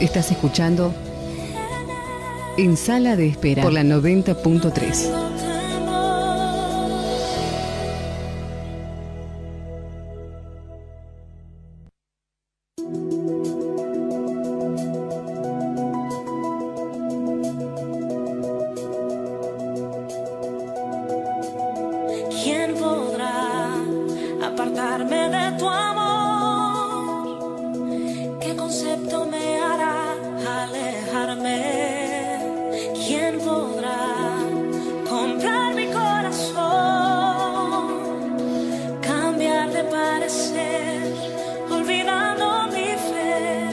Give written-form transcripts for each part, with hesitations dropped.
Estás escuchando En Sala de Espera por la 90.3. ¿Quién podrá apartarme de tu amor? ¿Qué concepto me hará alejarme? ¿Quién podrá comprar mi corazón? Cambiar de parecer, olvidando mi fe.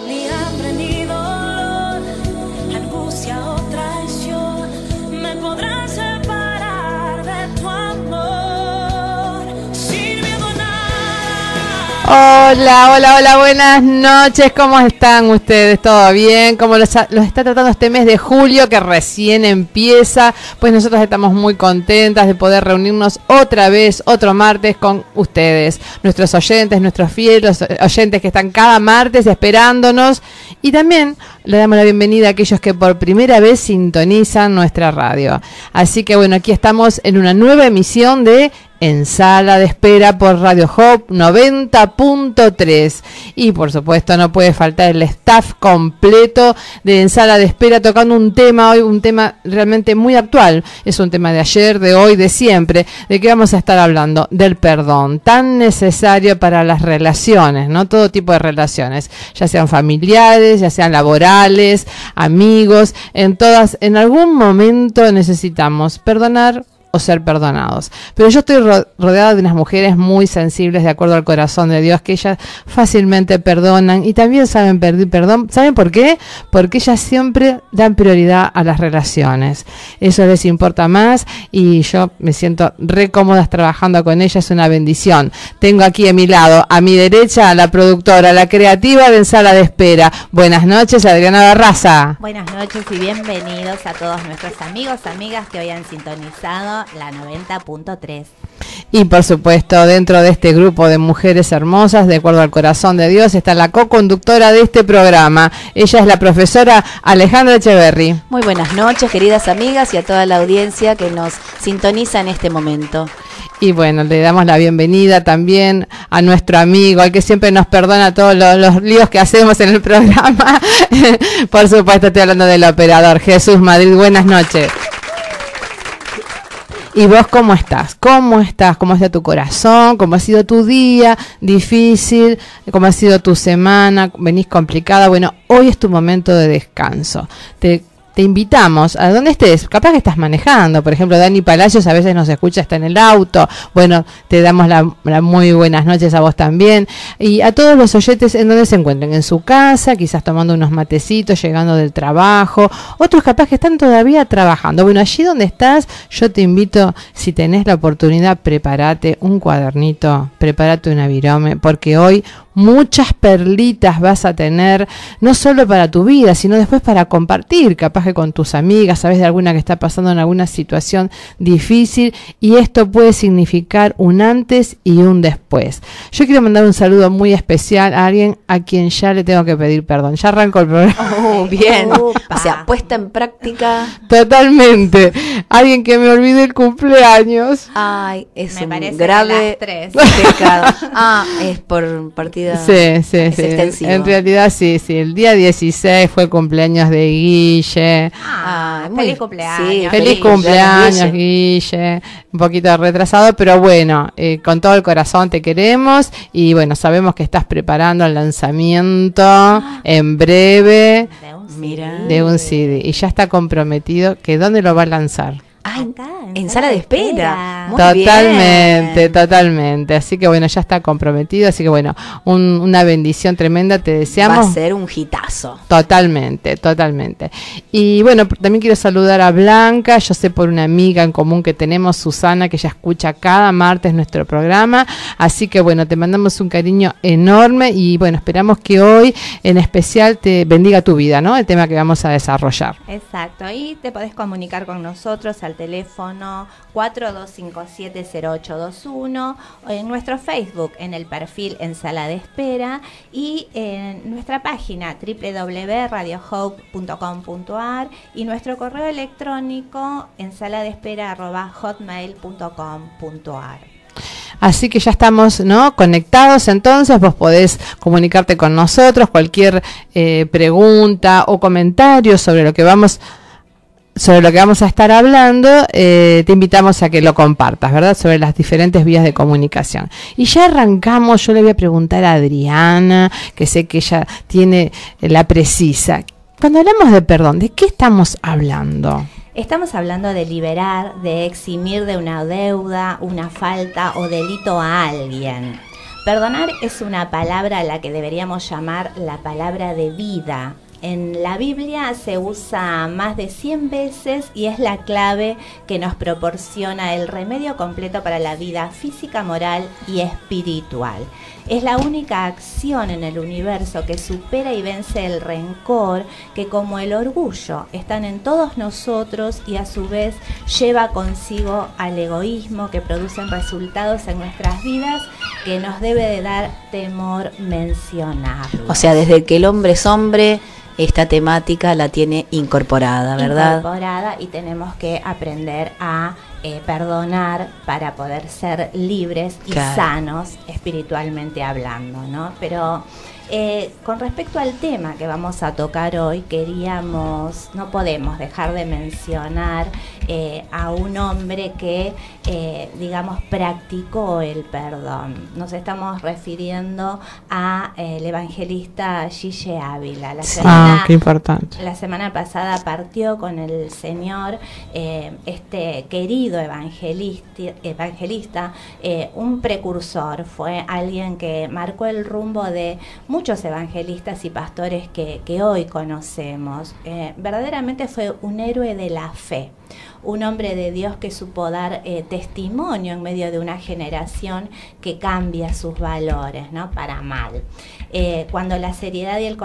Ni hambre ni dolor, angustia o traición me podrán separar de tu amor. Sin miedo a nada. Hola, buenas noches, ¿cómo están ustedes? ¿Todo bien? ¿Cómo los está tratando este mes de julio que recién empieza? Pues nosotros estamos muy contentas de poder reunirnos otra vez, otro martes con ustedes, nuestros oyentes, nuestros fieles oyentes que están cada martes esperándonos, y también le damos la bienvenida a aquellos que por primera vez sintonizan nuestra radio. Así que bueno, aquí estamos en una nueva emisión de En Sala de Espera por Radio Hop 90.3. Y por supuesto no puede faltar el staff completo de En Sala de Espera tocando un tema hoy, un tema realmente muy actual. Es un tema de ayer, de hoy, de siempre. ¿De qué vamos a estar hablando? Del perdón, tan necesario para las relaciones, ¿no? Todo tipo de relaciones, ya sean familiares, ya sean laborales, amigos, en algún momento necesitamos perdonar o ser perdonados. Pero yo estoy rodeada de unas mujeres muy sensibles, de acuerdo al corazón de Dios, que ellas fácilmente perdonan y también saben pedir perdón. ¿Saben por qué? Porque ellas siempre dan prioridad a las relaciones. Eso les importa más y yo me siento re cómoda trabajando con ellas, es una bendición. Tengo aquí a mi lado, a mi derecha, a la productora, la creativa de En Sala de Espera. Buenas noches, Adriana Barraza. Buenas noches y bienvenidos a todos nuestros amigos, amigas que hoy han sintonizado la 90.3. Y por supuesto, dentro de este grupo de mujeres hermosas, de acuerdo al corazón de Dios, está la co-conductora de este programa. Ella es la profesora Alejandra Echeverry. Muy buenas noches, queridas amigas, y a toda la audiencia que nos sintoniza en este momento. Y bueno, le damos la bienvenida también a nuestro amigo, al que siempre nos perdona todos los líos que hacemos en el programa. Por supuesto, estoy hablando del operador Jesús Madrid. Buenas noches. ¿Y vos cómo estás? ¿Cómo estás? ¿Cómo está tu corazón? ¿Cómo ha sido tu día difícil? ¿Cómo ha sido tu semana? ¿Venís complicada? Bueno, hoy es tu momento de descanso. Te invitamos a donde estés, capaz que estás manejando, por ejemplo Dani Palacios a veces nos escucha, está en el auto, bueno, te damos la muy buenas noches a vos también, y a todos los oyentes en donde se encuentren, en su casa, quizás tomando unos matecitos, llegando del trabajo, otros capaz que están todavía trabajando. Bueno, allí donde estás, yo te invito, si tenés la oportunidad, prepárate un cuadernito, prepárate una virome, porque hoy muchas perlitas vas a tener, no solo para tu vida, sino después para compartir, capaz que con tus amigas, sabes de alguna que está pasando en alguna situación difícil, y esto puede significar un antes y un después. Yo quiero mandar un saludo muy especial a alguien a quien ya le tengo que pedir perdón. Ya arranco el programa. Oh, bien. O sea, puesta en práctica. Totalmente. Alguien que me olvide el cumpleaños. Ay, es Me un parece grave las 3. pecado. Es por partida. Sí. extensivo. En realidad sí. El día 16 fue el cumpleaños de Guille. Feliz cumpleaños. Sí, Feliz cumpleaños, Guille. Un poquito retrasado, pero bueno, con todo el corazón te queremos. Y bueno, sabemos que estás preparando el lanzamiento en breve de un CD. Y ya está comprometido que dónde lo va a lanzar. Acá, en Sala de Espera. Muy Totalmente. Así que bueno, ya está comprometido. Así que bueno, una bendición tremenda. Te deseamos. Va a ser un hitazo. Totalmente. Y bueno, también quiero saludar a Blanca. Yo sé por una amiga en común que tenemos, Susana, que ella escucha cada martes nuestro programa. Así que bueno, te mandamos un cariño enorme. Y bueno, esperamos que hoy en especial te bendiga tu vida, ¿no? El tema que vamos a desarrollar. Exacto. Y te podés comunicar con nosotros al al teléfono 4257-0821, o en nuestro Facebook, en el perfil En Sala de Espera, y en nuestra página www.radiohope.com.ar y nuestro correo electrónico ensaladespera@hotmail.com.ar. Así que ya estamos, ¿no?, conectados. Entonces vos podés comunicarte con nosotros, cualquier pregunta o comentario sobre lo que vamos a estar hablando, te invitamos a que lo compartas, ¿verdad?, sobre las diferentes vías de comunicación. Y ya arrancamos. Yo le voy a preguntar a Adriana, que sé que ella tiene la precisa. Cuando hablamos de perdón, ¿de qué estamos hablando? Estamos hablando de liberar, de eximir de una deuda, una falta o delito a alguien. Perdonar es una palabra a la que deberíamos llamar la palabra de vida. En la Biblia se usa más de 100 veces y es la clave que nos proporciona el remedio completo para la vida física, moral y espiritual. Es la única acción en el universo que supera y vence el rencor, que como el orgullo están en todos nosotros y a su vez lleva consigo al egoísmo, que producen resultados en nuestras vidas que nos debe de dar temor mencionar. O sea, desde que el hombre es hombre, esta temática la tiene incorporada, ¿verdad? Incorporada, y tenemos que aprender a perdonar para poder ser libres y sanos espiritualmente hablando, ¿no? Pero con respecto al tema que vamos a tocar hoy, no podemos dejar de mencionar a un hombre que, digamos, practicó el perdón. Nos estamos refiriendo a el evangelista Gille Ávila. Qué importante. La semana pasada partió con el Señor este querido evangelista, un precursor, fue alguien que marcó el rumbo de muchos evangelistas y pastores que hoy conocemos. Verdaderamente fue un héroe de la fe, un hombre de Dios que supo dar testimonio en medio de una generación que cambia sus valores, ¿no?, para mal. Cuando la seriedad y el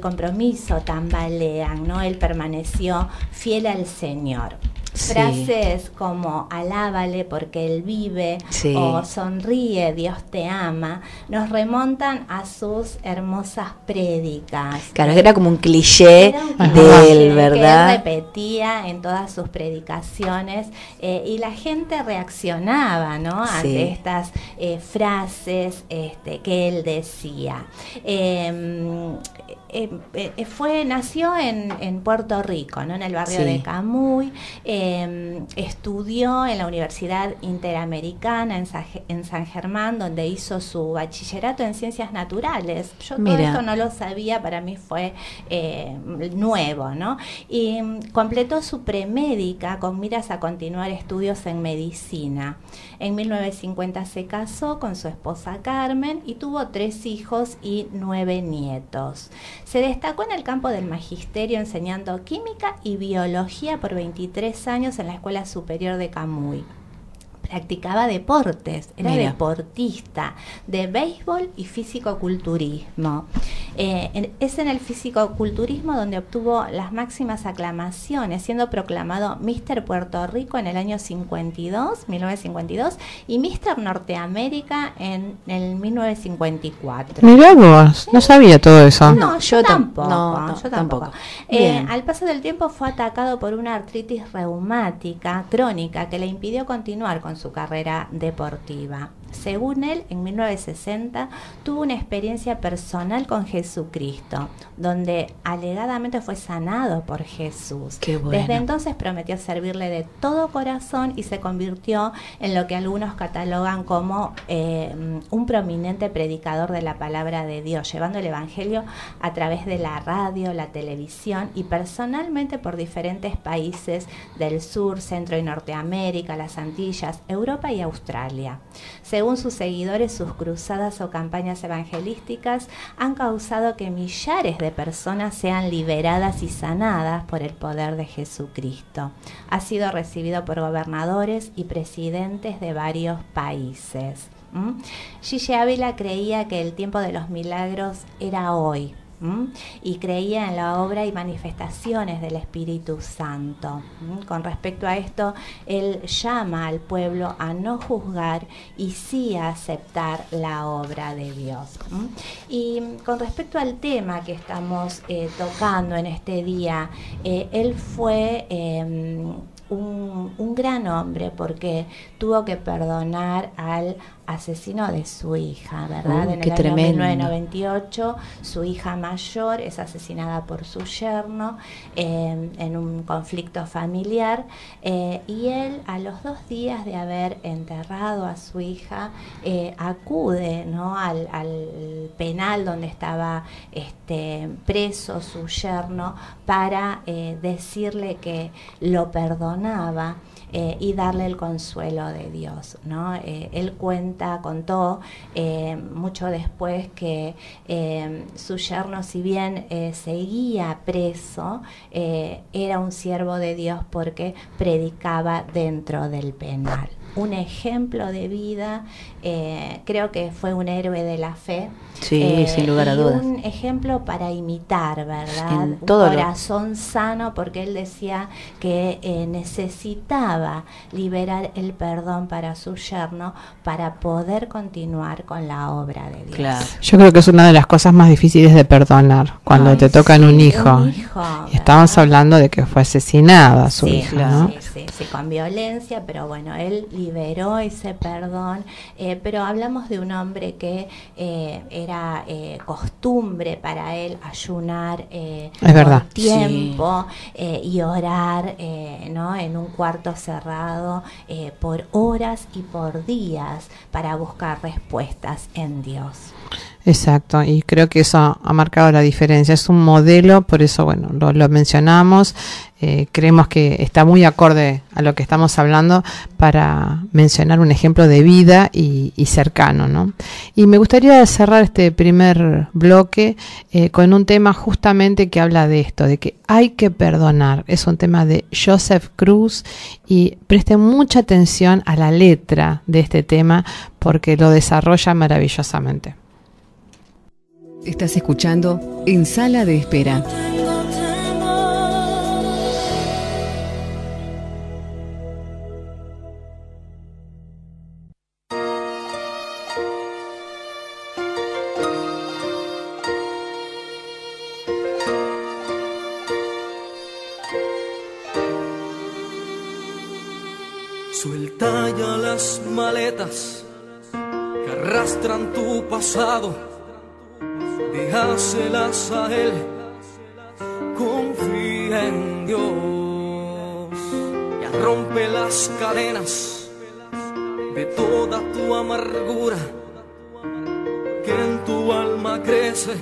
compromiso tambalean, ¿no?, él permaneció fiel al Señor. Sí. Frases como alábale porque Él vive, sí, o sonríe, Dios te ama, nos remontan a sus hermosas prédicas. Claro, era como un cliché de él, ¿verdad? Que él repetía en todas sus predicaciones, y la gente reaccionaba, ¿no?, sí, ante estas frases que él decía. Nació en Puerto Rico, ¿no?, en el barrio, sí, de Camuy. Estudió en la Universidad Interamericana en San Germán, donde hizo su bachillerato en Ciencias Naturales. Yo todo esto no lo sabía, para mí fue nuevo, ¿no? Y completó su premédica con miras a continuar estudios en medicina. En 1950 se casó con su esposa Carmen y tuvo 3 hijos y 9 nietos. Se destacó en el campo del magisterio enseñando química y biología por 23 años en la Escuela Superior de Camuy. Practicaba deportes, era deportista de béisbol y fisicoculturismo. Es en el fisicoculturismo donde obtuvo las máximas aclamaciones, siendo proclamado Mister Puerto Rico en el año 1952, y Mister Norteamérica en el 1954. Mirá vos, no sabía todo eso. No, yo tampoco. Yo tampoco. Al paso del tiempo fue atacado por una artritis reumática crónica que le impidió continuar con su carrera deportiva. Según él, en 1960 tuvo una experiencia personal con Jesucristo, donde alegadamente fue sanado por Jesús. Qué bueno. Desde entonces prometió servirle de todo corazón y se convirtió en lo que algunos catalogan como un prominente predicador de la palabra de Dios, llevando el evangelio a través de la radio, la televisión y personalmente por diferentes países del sur, centro y Norteamérica, las Antillas, Europa y Australia. Según sus seguidores, sus cruzadas o campañas evangelísticas han causado que millares de personas sean liberadas y sanadas por el poder de Jesucristo. Ha sido recibido por gobernadores y presidentes de varios países. Gille Ávila creía que el tiempo de los milagros era hoy. y creía en la obra y manifestaciones del Espíritu Santo. Con respecto a esto, él llama al pueblo a no juzgar y sí a aceptar la obra de Dios. Y con respecto al tema que estamos tocando en este día, él fue un gran hombre porque tuvo que perdonar al asesino de su hija, ¿verdad? En el año 1998, su hija mayor es asesinada por su yerno en un conflicto familiar, y él, a los 2 días de haber enterrado a su hija, acude, ¿no?, al penal donde estaba preso su yerno para decirle que lo perdonaba y darle el consuelo de Dios, ¿no? Él contó mucho después que su yerno, si bien seguía preso, era un siervo de Dios porque predicaba dentro del penal. Un ejemplo de vida, creo que fue un héroe de la fe. Sí, sin lugar a dudas. Un ejemplo para imitar, ¿verdad? En todo un corazón sano, porque él decía que necesitaba liberar el perdón para su yerno para poder continuar con la obra de Dios. Claro. Yo creo que es una de las cosas más difíciles de perdonar cuando te tocan un hijo. Y estamos hablando de que fue asesinada su hija, ¿no? Sí, con violencia, pero bueno, él liberó ese perdón, pero hablamos de un hombre que era costumbre para él ayunar por tiempo, y orar, ¿no?, en un cuarto cerrado por horas y por días para buscar respuestas en Dios. Exacto, y creo que eso ha marcado la diferencia. Es un modelo, por eso, bueno, lo mencionamos. Creemos que está muy acorde a lo que estamos hablando para mencionar un ejemplo de vida y cercano, ¿no? Y me gustaría cerrar este primer bloque con un tema justamente que habla de esto, de que hay que perdonar. Es un tema de Joseph Cruz, y presten mucha atención a la letra de este tema porque lo desarrolla maravillosamente. Estás escuchando En Sala de Espera. Suelta ya las maletas que arrastran tu pasado. Déjaselas a Él, confía en Dios. Ya rompe las cadenas de toda tu amargura que en tu alma crece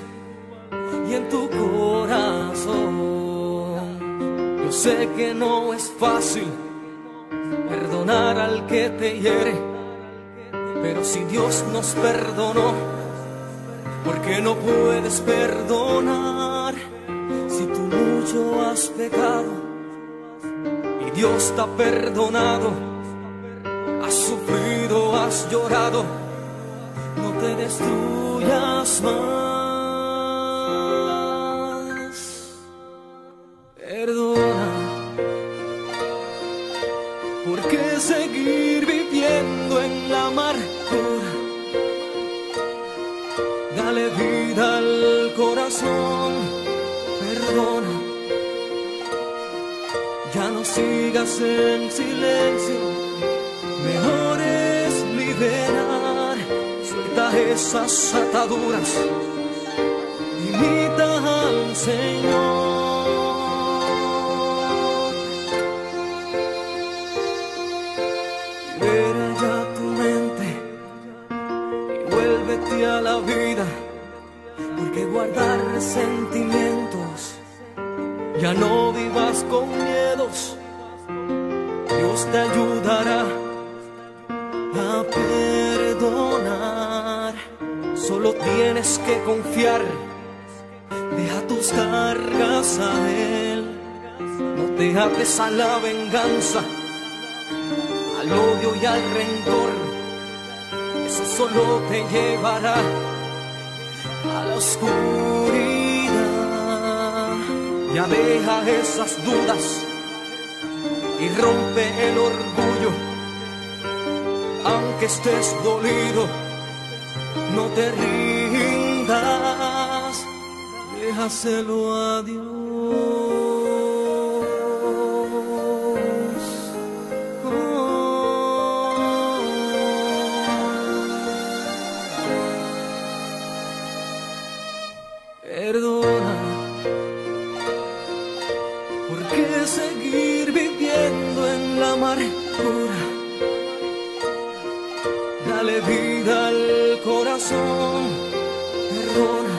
y en tu corazón. Yo sé que no es fácil perdonar al que te hiere, pero si Dios nos perdonó, ¿por qué no puedes perdonar? Si tú mucho has pecado y Dios te ha perdonado, has sufrido, has llorado, no te destruyas más. Perdona. ¿Por qué seguir viviendo en la amargura? Dale vida al corazón, perdona. Ya no sigas en silencio, mejor es liberar. Suelta esas ataduras, imita al Señor. Libera ya tu mente y vuélvete a la vida, porque guardar resentimientos, ya no vivas con miedos. Dios te ayudará a perdonar. Solo tienes que confiar, deja tus cargas a Él. No te ates a la venganza, al odio y al rencor. Eso solo te llevará a la oscuridad. Ya deja esas dudas y rompe el orgullo. Aunque estés dolido, no te rindas, déjaselo a Dios. Perdona, ¿por qué seguir viviendo en la amargura? Dale vida al corazón, perdona.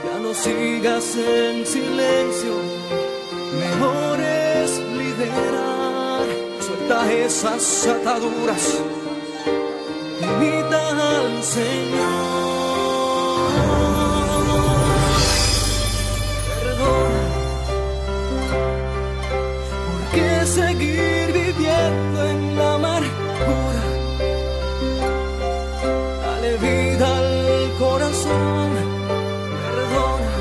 Ya no sigas en silencio, mejor es liberar. Suelta esas ataduras, imita al Señor. Perdona, ¿por qué seguir viviendo en la amargura? Dale vida al corazón, perdona.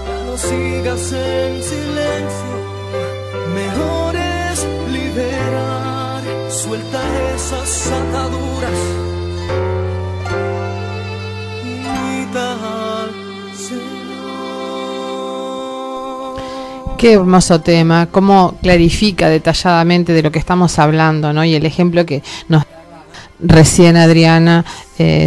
Ya no sigas en silencio, mejor es liberar. Suelta esas ataduras, imita al Señor. Qué hermoso tema, cómo clarifica detalladamente de lo que estamos hablando, ¿no? Y el ejemplo que nos recién Adriana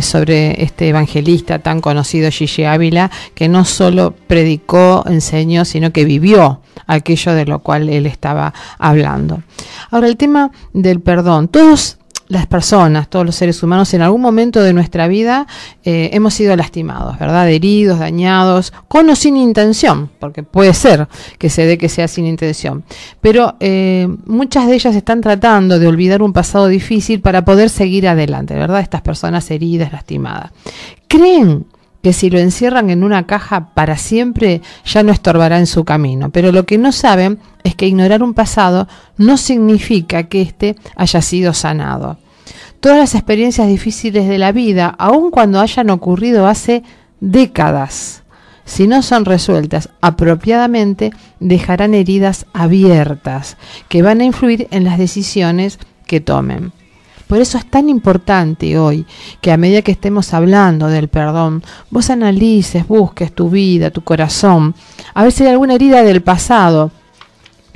sobre este evangelista tan conocido, Gigi Ávila, que no solo predicó, enseñó, sino que vivió aquello de lo cual él estaba hablando. Ahora, el tema del perdón. Todas las personas, todos los seres humanos, en algún momento de nuestra vida hemos sido lastimados, ¿verdad? Heridos, dañados, con o sin intención, porque puede ser que se dé que sea sin intención. Pero muchas de ellas están tratando de olvidar un pasado difícil para poder seguir adelante, ¿verdad? Estas personas heridas, lastimadas. ¿Creen que si lo encierran en una caja para siempre ya no estorbará en su camino? Pero lo que no saben es que ignorar un pasado no significa que éste haya sido sanado. Todas las experiencias difíciles de la vida, aun cuando hayan ocurrido hace décadas, si no son resueltas apropiadamente, dejarán heridas abiertas que van a influir en las decisiones que tomen. Por eso es tan importante hoy que a medida que estemos hablando del perdón, vos analices, busques tu vida, tu corazón, a ver si hay alguna herida del pasado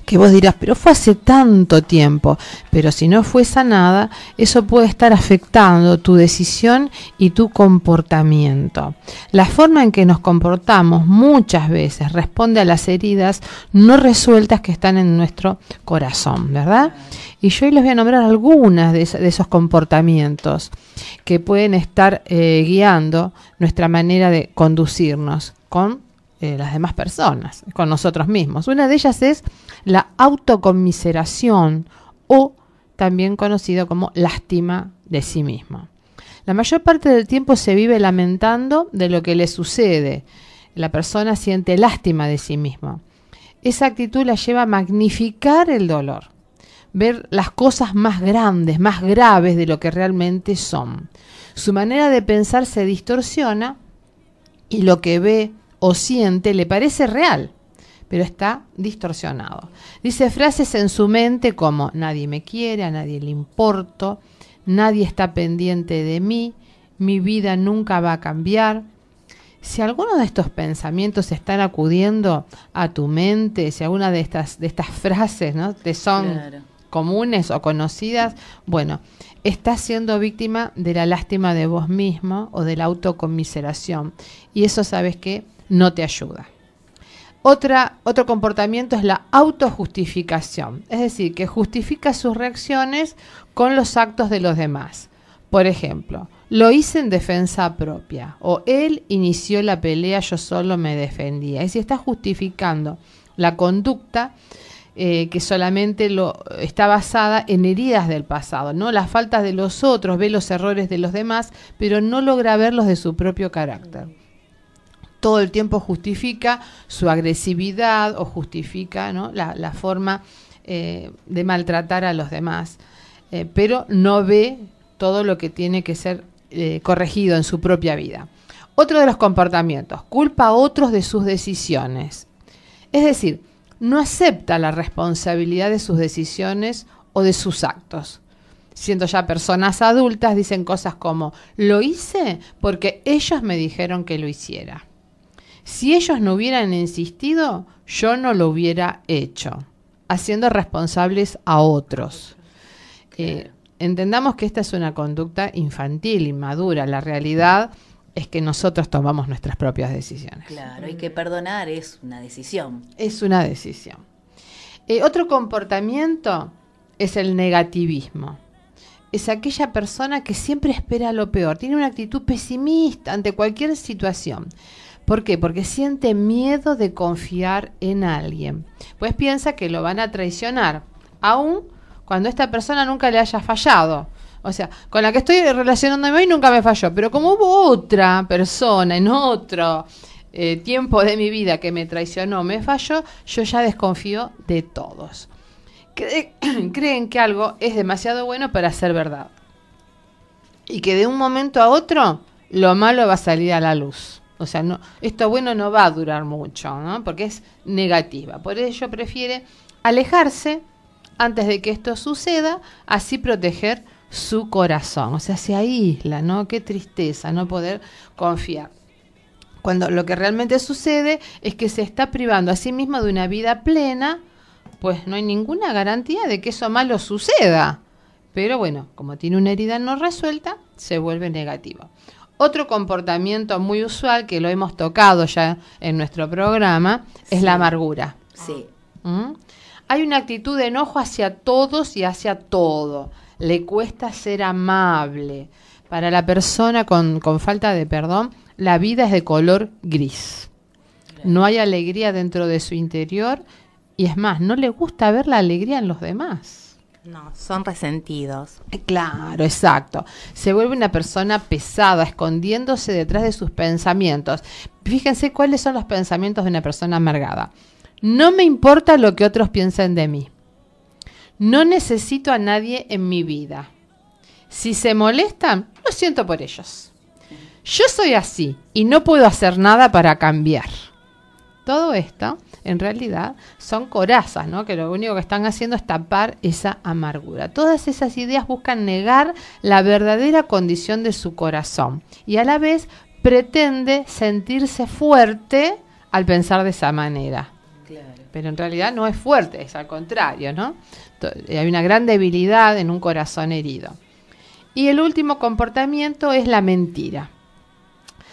que vos dirás, pero fue hace tanto tiempo. Pero si no fue sanada, eso puede estar afectando tu decisión y tu comportamiento. La forma en que nos comportamos muchas veces responde a las heridas no resueltas que están en nuestro corazón, ¿verdad? Y yo hoy les voy a nombrar algunas de esos comportamientos que pueden estar guiando nuestra manera de conducirnos con las demás personas, con nosotros mismos. Una de ellas es la autoconmiseración, o también conocido como lástima de sí mismo. La mayor parte del tiempo se vive lamentando de lo que le sucede. La persona siente lástima de sí misma. Esa actitud la lleva a magnificar el dolor, ver las cosas más grandes, más graves de lo que realmente son. Su manera de pensar se distorsiona y lo que ve o siente le parece real, pero está distorsionado. Dice frases en su mente como: nadie me quiere, a nadie le importo, nadie está pendiente de mí, mi vida nunca va a cambiar. Si alguno de estos pensamientos están acudiendo a tu mente, si alguna de estas frases, ¿no?, te son comunes o conocidas, bueno, estás siendo víctima de la lástima de vos mismo o de la autoconmiseración, y eso, ¿sabes qué?, no te ayuda. Otro comportamiento es la autojustificación, es decir, que justifica sus reacciones con los actos de los demás. Por ejemplo, lo hice en defensa propia, o él inició la pelea, yo solo me defendía. Es decir, está justificando la conducta que solamente está basada en heridas del pasado, ¿no? Las faltas de los otros, ve los errores de los demás, pero no logra verlos de su propio carácter. Todo el tiempo justifica su agresividad o justifica, ¿no?, la forma de maltratar a los demás, pero no ve todo lo que tiene que ser corregido en su propia vida. Otro de los comportamientos, culpa a otros de sus decisiones. Es decir, no acepta la responsabilidad de sus decisiones o de sus actos. Siendo ya personas adultas, dicen cosas como, lo hice porque ellos me dijeron que lo hiciera. Si ellos no hubieran insistido, yo no lo hubiera hecho, haciendo responsables a otros. Entendamos que esta es una conducta infantil, inmadura. La realidad es que nosotros tomamos nuestras propias decisiones. Claro, y que perdonar es una decisión. Es una decisión. Otro comportamiento es el negativismo. Es aquella persona que siempre espera lo peor, tiene una actitud pesimista ante cualquier situación. ¿Por qué? Porque siente miedo de confiar en alguien. Pues piensa que lo van a traicionar, aun cuando esta persona nunca le haya fallado. O sea, con la que estoy relacionándome hoy nunca me falló, pero como hubo otra persona en otro tiempo de mi vida que me traicionó, me falló, yo ya desconfío de todos. Creen que algo es demasiado bueno para ser verdad. Y que de un momento a otro lo malo va a salir a la luz. O sea, no, esto bueno no va a durar mucho, ¿no? Porque es negativa. Por ello prefiere alejarse antes de que esto suceda, así proteger su corazón. O sea, se aísla, ¿no? Qué tristeza no poder confiar. Cuando lo que realmente sucede es que se está privando a sí mismo de una vida plena, pues no hay ninguna garantía de que eso malo suceda. Pero bueno, como tiene una herida no resuelta, se vuelve negativo. Otro comportamiento muy usual, que lo hemos tocado ya en nuestro programa, es la amargura. Sí. Hay una actitud de enojo hacia todos y hacia todo. Le cuesta ser amable. Para la persona con falta de perdón, la vida es de color gris. No hay alegría dentro de su interior y es más, no le gusta ver la alegría en los demás. No, son resentidos. Claro, exacto. Se vuelve una persona pesada, escondiéndose detrás de sus pensamientos. Fíjense cuáles son los pensamientos de una persona amargada. No me importa lo que otros piensen de mí. No necesito a nadie en mi vida. Si se molestan, lo siento por ellos. Yo soy así y no puedo hacer nada para cambiar. Todo esto, en realidad, son corazas, ¿no? Que lo único que están haciendo es tapar esa amargura. Todas esas ideas buscan negar la verdadera condición de su corazón y a la vez pretende sentirse fuerte al pensar de esa manera. Claro. Pero en realidad no es fuerte, es al contrario, ¿no? Hay una gran debilidad en un corazón herido. Y el último comportamiento es la mentira.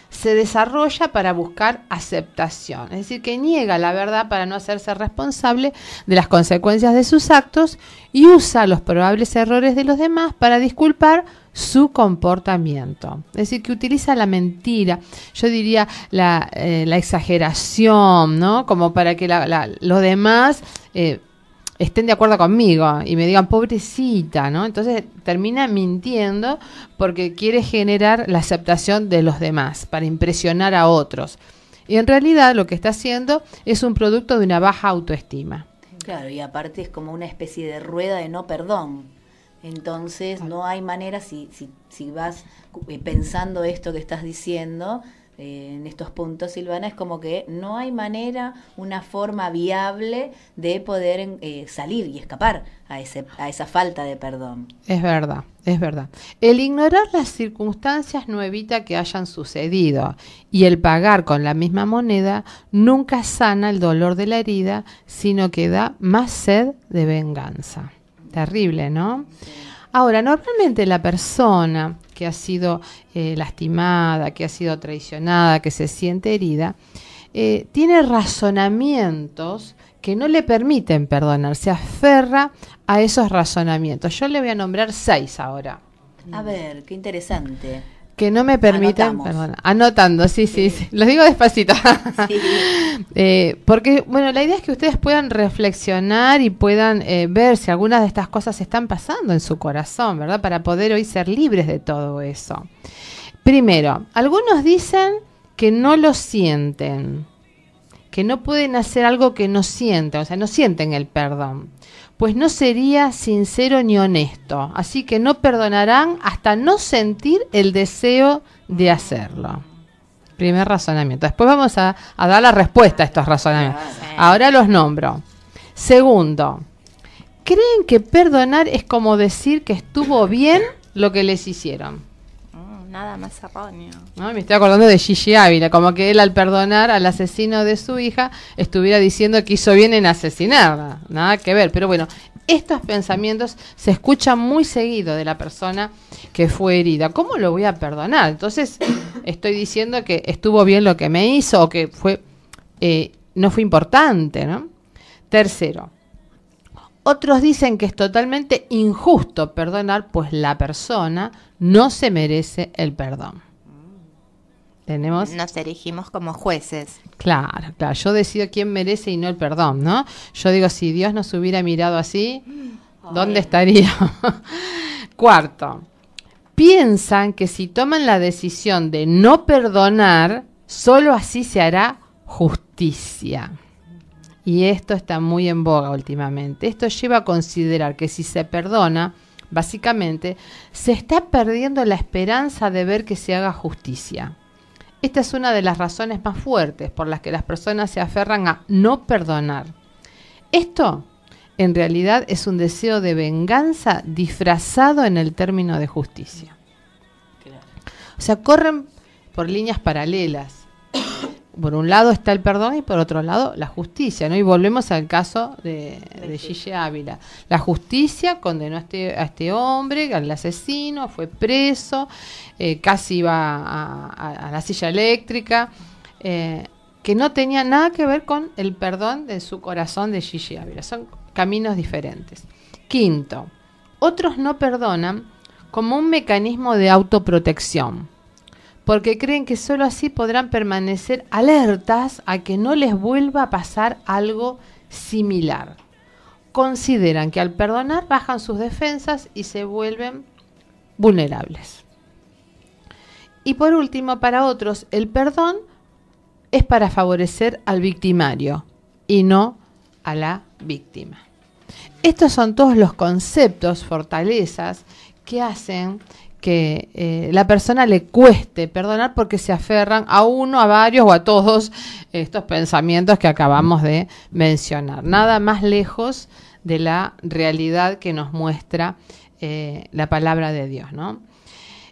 Se desarrolla para buscar aceptación, es decir, que niega la verdad para no hacerse responsable de las consecuencias de sus actos y usa los probables errores de los demás para disculpar su comportamiento. Es decir, que utiliza la mentira, yo diría la exageración, ¿no? Como para que los demás estén de acuerdo conmigo y me digan pobrecita, ¿no? Entonces termina mintiendo porque quiere generar la aceptación de los demás para impresionar a otros. Y en realidad lo que está haciendo es un producto de una baja autoestima. Claro, y aparte es como una especie de rueda de no perdón. Entonces no hay manera, si vas pensando esto que estás diciendo, en estos puntos, Silvana, es como que no hay manera, una forma viable de poder salir y escapar a esa falta de perdón. Es verdad, es verdad. El ignorar las circunstancias no evita que hayan sucedido y el pagar con la misma moneda nunca sana el dolor de la herida, sino que da más sed de venganza. Terrible, ¿no? Sí. Ahora, normalmente la persona que ha sido lastimada, que ha sido traicionada, que se siente herida, tiene razonamientos que no le permiten perdonar, se aferra a esos razonamientos. Yo le voy a nombrar 6 ahora. A ver, qué interesante. Que no me permiten perdonar. Anotando, sí. Los digo despacito. Sí. Porque, bueno, la idea es que ustedes puedan reflexionar y puedan ver si algunas de estas cosas están pasando en su corazón, ¿verdad? Para poder hoy ser libres de todo eso. Primero, algunos dicen que no lo sienten, que no pueden hacer algo que no sienten, o sea, no sienten el perdón. Pues no sería sincero ni honesto, así que no perdonarán hasta no sentir el deseo de hacerlo. Primer razonamiento. Después vamos a dar la respuesta a estos razonamientos. Ahora los nombro. Segundo, ¿creen que perdonar es como decir que estuvo bien lo que les hicieron? Nada más erróneo. ¿No? Me estoy acordando de Gigi Ávila, como que él al perdonar al asesino de su hija estuviera diciendo que hizo bien en asesinarla. Nada que ver, pero bueno, estos pensamientos se escuchan muy seguido de la persona que fue herida. ¿Cómo lo voy a perdonar? Entonces estoy diciendo que estuvo bien lo que me hizo o que fue no fue importante, ¿no? Tercero, otros dicen que es totalmente injusto perdonar, pues la persona no se merece el perdón. ¿Tenemos? Nos erigimos como jueces. Claro, yo decido quién merece y no el perdón, ¿no? Yo digo, si Dios nos hubiera mirado así, ¿dónde estaría? Cuarto, piensan que si toman la decisión de no perdonar, solo así se hará justicia. Y esto está muy en boga últimamente. Esto lleva a considerar que si se perdona, básicamente, se está perdiendo la esperanza de ver que se haga justicia. Esta es una de las razones más fuertes por las que las personas se aferran a no perdonar. Esto, en realidad, es un deseo de venganza disfrazado en el término de justicia. O sea, corren por líneas paralelas. Por un lado está el perdón y por otro lado la justicia, ¿no? Y volvemos al caso de Gigi Ávila. La justicia condenó a este hombre, al asesino, fue preso, casi iba a la silla eléctrica, que no tenía nada que ver con el perdón de su corazón de Gigi Ávila. Son caminos diferentes. Quinto, otros no perdonan como un mecanismo de autoprotección, porque creen que solo así podrán permanecer alertas a que no les vuelva a pasar algo similar. Consideran que al perdonar bajan sus defensas y se vuelven vulnerables. Y por último, para otros, el perdón es para favorecer al victimario y no a la víctima. Estos son todos los conceptos, fortalezas, que hacen que la persona le cueste perdonar porque se aferran a uno, a varios o a todos estos pensamientos que acabamos de mencionar. Nada más lejos de la realidad que nos muestra la palabra de Dios, ¿no?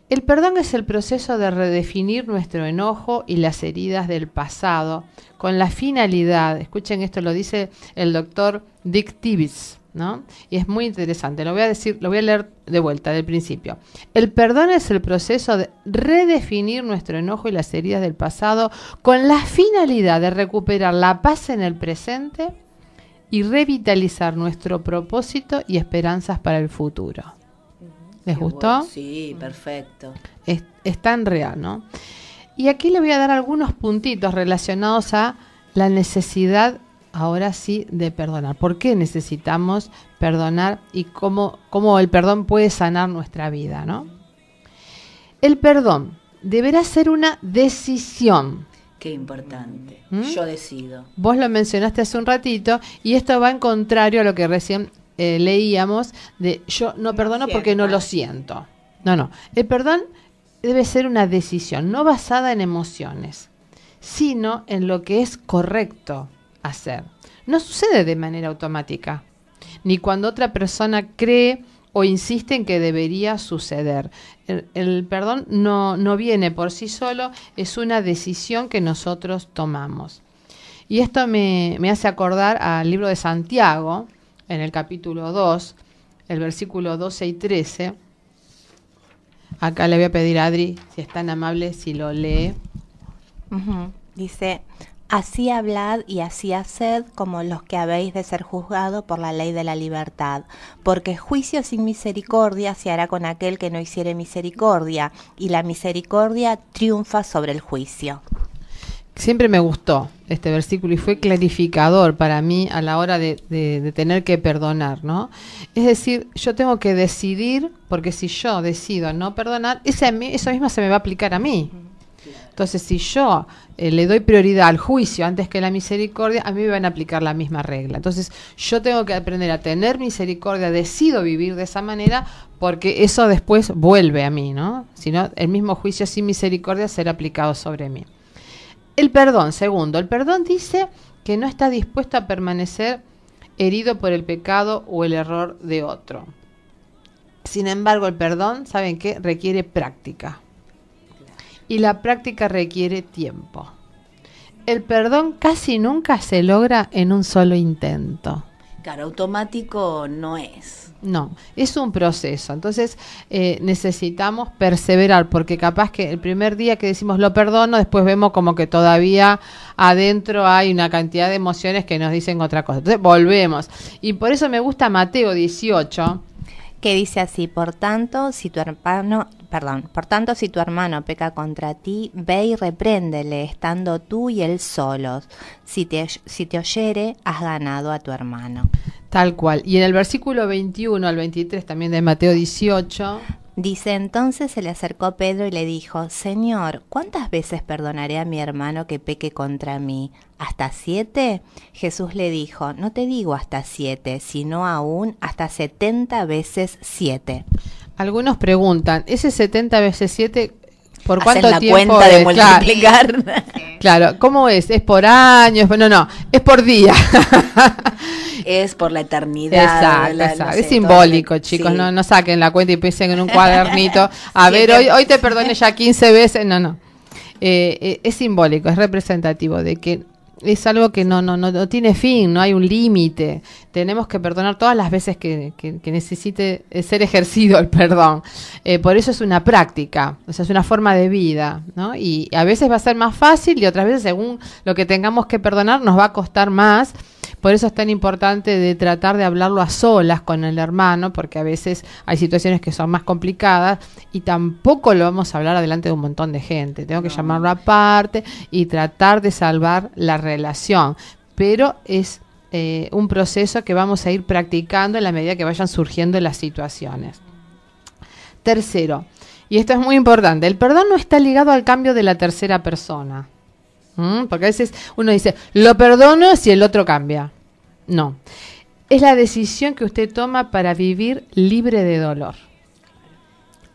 El perdón es el proceso de redefinir nuestro enojo y las heridas del pasado con la finalidad, escuchen esto, lo dice el doctor Dick Tibbs, ¿no? Y es muy interesante, lo voy a leer de vuelta, del principio. El perdón es el proceso de redefinir nuestro enojo y las heridas del pasado con la finalidad de recuperar la paz en el presente y revitalizar nuestro propósito y esperanzas para el futuro. ¿Les gustó? Bueno. Sí, perfecto. Es tan real, ¿no? Y aquí le voy a dar algunos puntitos relacionados a la necesidad, ahora sí, de perdonar. ¿Por qué necesitamos perdonar y cómo el perdón puede sanar nuestra vida, ¿no? El perdón deberá ser una decisión. Qué importante. Yo decido. Vos lo mencionaste hace un ratito y esto va en contrario a lo que recién leíamos de yo no perdono porque no lo siento. No. El perdón debe ser una decisión, no basada en emociones, sino en lo que es correcto hacer. No sucede de manera automática, ni cuando otra persona cree o insiste en que debería suceder. El perdón no viene por sí solo, es una decisión que nosotros tomamos. Y esto me hace acordar al libro de Santiago, en el capítulo 2, el versículo 12 y 13. Acá le voy a pedir a Adri, si es tan amable, si lo lee. Dice: así hablad y así haced como los que habéis de ser juzgados por la ley de la libertad, porque juicio sin misericordia se hará con aquel que no hiciere misericordia, y la misericordia triunfa sobre el juicio. Siempre me gustó este versículo y fue clarificador para mí a la hora de tener que perdonar, ¿no? Es decir, yo tengo que decidir, porque si yo decido no perdonar, eso mismo se me va a aplicar a mí. Entonces, si yo le doy prioridad al juicio antes que a la misericordia, a mí me van a aplicar la misma regla. Entonces, yo tengo que aprender a tener misericordia, decido vivir de esa manera, porque eso después vuelve a mí, ¿no? Si no, el mismo juicio sin misericordia será aplicado sobre mí. El perdón, segundo, el perdón dice que no está dispuesto a permanecer herido por el pecado o el error de otro. Sin embargo, el perdón, ¿saben qué? Requiere práctica. Y la práctica requiere tiempo. El perdón casi nunca se logra en un solo intento. Claro, automático no es. No, es un proceso. Entonces necesitamos perseverar, porque capaz que el primer día que decimos lo perdono, después vemos como que todavía adentro hay una cantidad de emociones que nos dicen otra cosa. Entonces volvemos. Y por eso me gusta Mateo 18, que dice así: por tanto, si tu hermano peca contra ti, ve y repréndele, estando tú y él solos. Si te oyere, has ganado a tu hermano. Tal cual. Y en el versículo 21 al 23 también de Mateo 18... dice: entonces se le acercó Pedro y le dijo: Señor, ¿cuántas veces perdonaré a mi hermano que peque contra mí? ¿Hasta 7? Jesús le dijo: no te digo hasta 7, sino aún hasta 70 veces 7. Algunos preguntan, ¿ese 70 veces 7 por cuánto la tiempo cuenta de es? multiplicar. Claro, ¿cómo es? ¿Es por año? No, es por día. Es por la eternidad. Exacto. No sé, es simbólico, todo, chicos. sí. No saquen la cuenta y piensen en un cuadernito. A ver, hoy te perdoné ya 15 veces. No. Es simbólico, es representativo de que es algo que no tiene fin, no hay un límite. Tenemos que perdonar todas las veces que necesite ser ejercido el perdón. Por eso es una práctica, o sea, es una forma de vida, ¿no? Y a veces va a ser más fácil y otras veces, según lo que tengamos que perdonar, nos va a costar más. Por eso es tan importante de tratar de hablarlo a solas con el hermano, porque a veces hay situaciones que son más complicadas y tampoco lo vamos a hablar adelante de un montón de gente. Tengo que llamarlo aparte y tratar de salvar la relación. Pero es un proceso que vamos a ir practicando en la medida que vayan surgiendo las situaciones. Tercero, y esto es muy importante, el perdón no está ligado al cambio de la tercera persona. Porque a veces uno dice, lo perdono si el otro cambia. No, es la decisión que usted toma para vivir libre de dolor.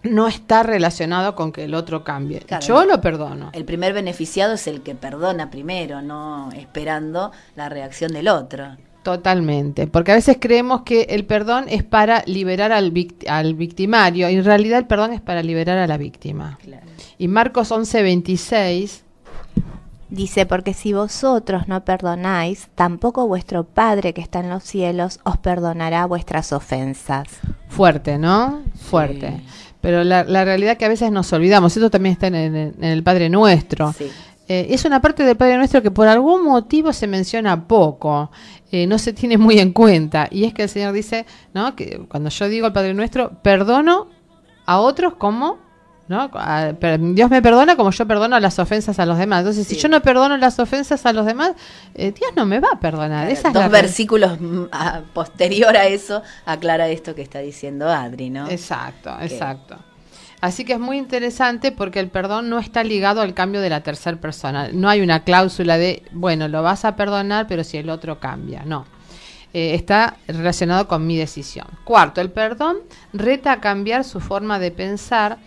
No está relacionado con que el otro cambie. Claro, yo lo perdono. El primer beneficiado es el que perdona primero, no esperando la reacción del otro. Totalmente, porque a veces creemos que el perdón es para liberar al victimario, y en realidad el perdón es para liberar a la víctima. Claro. Y Marcos 11:26 dice: porque si vosotros no perdonáis, tampoco vuestro Padre que está en los cielos os perdonará vuestras ofensas. Fuerte, ¿no? Fuerte. Sí. Pero la realidad que a veces nos olvidamos, esto también está en el Padre Nuestro. Sí. Es una parte del Padre Nuestro que por algún motivo se menciona poco, no se tiene muy en cuenta. Y es que el Señor dice, ¿no?, que cuando yo digo el Padre Nuestro, perdono a otros como, ¿no?, Dios me perdona como yo perdono las ofensas a los demás. Entonces, si yo no perdono las ofensas a los demás, Dios no me va a perdonar. Claro, esa es dos la versículos posterior a eso aclara esto que está diciendo Adri, ¿no? Exacto. Así que es muy interesante porque el perdón no está ligado al cambio de la tercera persona. No hay una cláusula de, bueno, lo vas a perdonar, pero si el otro cambia. No. Está relacionado con mi decisión. Cuarto, el perdón reta a cambiar su forma de pensar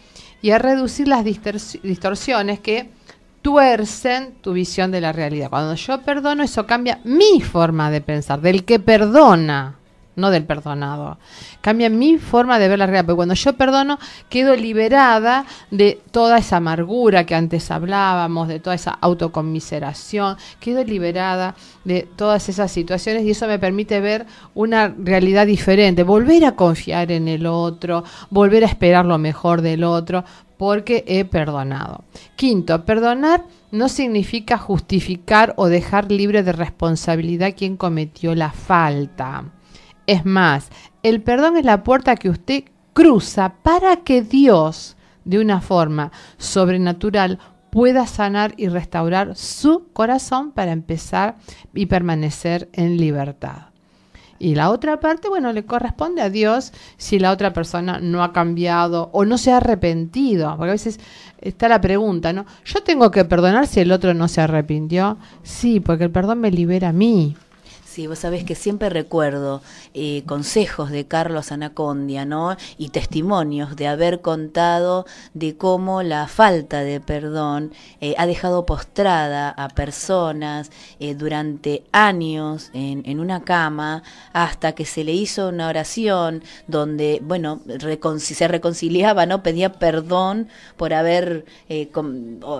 y a reducir las distorsiones que tuercen tu visión de la realidad. Cuando yo perdono, eso cambia mi forma de pensar, del que perdona, no del perdonado. Cambia mi forma de ver la realidad, porque cuando yo perdono quedo liberada de toda esa amargura que antes hablábamos, de toda esa autoconmiseración, quedo liberada de todas esas situaciones y eso me permite ver una realidad diferente, volver a confiar en el otro, volver a esperar lo mejor del otro, porque he perdonado. Quinto, perdonar no significa justificar o dejar libre de responsabilidad quien cometió la falta. Es más, el perdón es la puerta que usted cruza para que Dios, de una forma sobrenatural, pueda sanar y restaurar su corazón para empezar y permanecer en libertad. Y la otra parte, bueno, le corresponde a Dios si la otra persona no ha cambiado o no se ha arrepentido. Porque a veces está la pregunta, ¿no? ¿Yo tengo que perdonar si el otro no se arrepintió? Sí, porque el perdón me libera a mí. Sí, vos sabés que siempre recuerdo consejos de Carlos Anacondia, ¿no? Y testimonios de haber contado de cómo la falta de perdón ha dejado postrada a personas durante años en una cama, hasta que se le hizo una oración donde, bueno, se reconciliaba, ¿no? Pedía perdón por haber,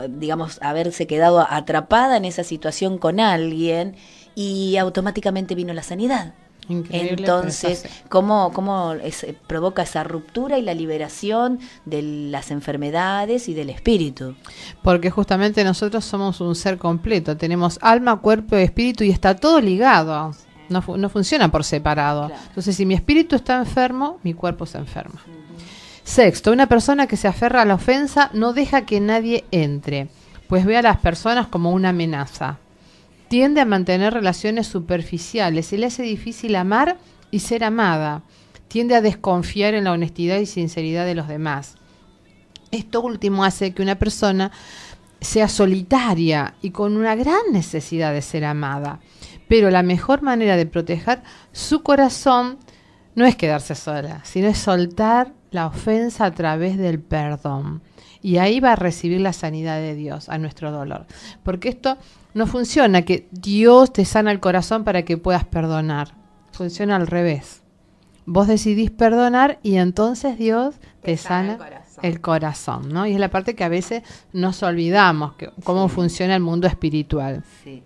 digamos, haberse quedado atrapada en esa situación con alguien, y automáticamente vino la sanidad. Increíble. Entonces, ¿cómo provoca esa ruptura y la liberación de las enfermedades y del espíritu? Porque justamente nosotros somos un ser completo, tenemos alma, cuerpo y espíritu, y está todo ligado, no funciona por separado. Claro. Entonces, si mi espíritu está enfermo, mi cuerpo se enferma. Sexto, una persona que se aferra a la ofensa no deja que nadie entre, pues ve a las personas como una amenaza. Tiende a mantener relaciones superficiales, se le hace difícil amar y ser amada. Tiende a desconfiar en la honestidad y sinceridad de los demás. Esto último hace que una persona sea solitaria y con una gran necesidad de ser amada. Pero la mejor manera de proteger su corazón no es quedarse sola, sino es soltar la ofensa a través del perdón. Y ahí va a recibir la sanidad de Dios a nuestro dolor. Porque esto no funciona que Dios te sana el corazón para que puedas perdonar. Funciona al revés. Vos decidís perdonar y entonces Dios te sana el corazón, ¿no? Y es la parte que a veces nos olvidamos, cómo funciona el mundo espiritual. Sí.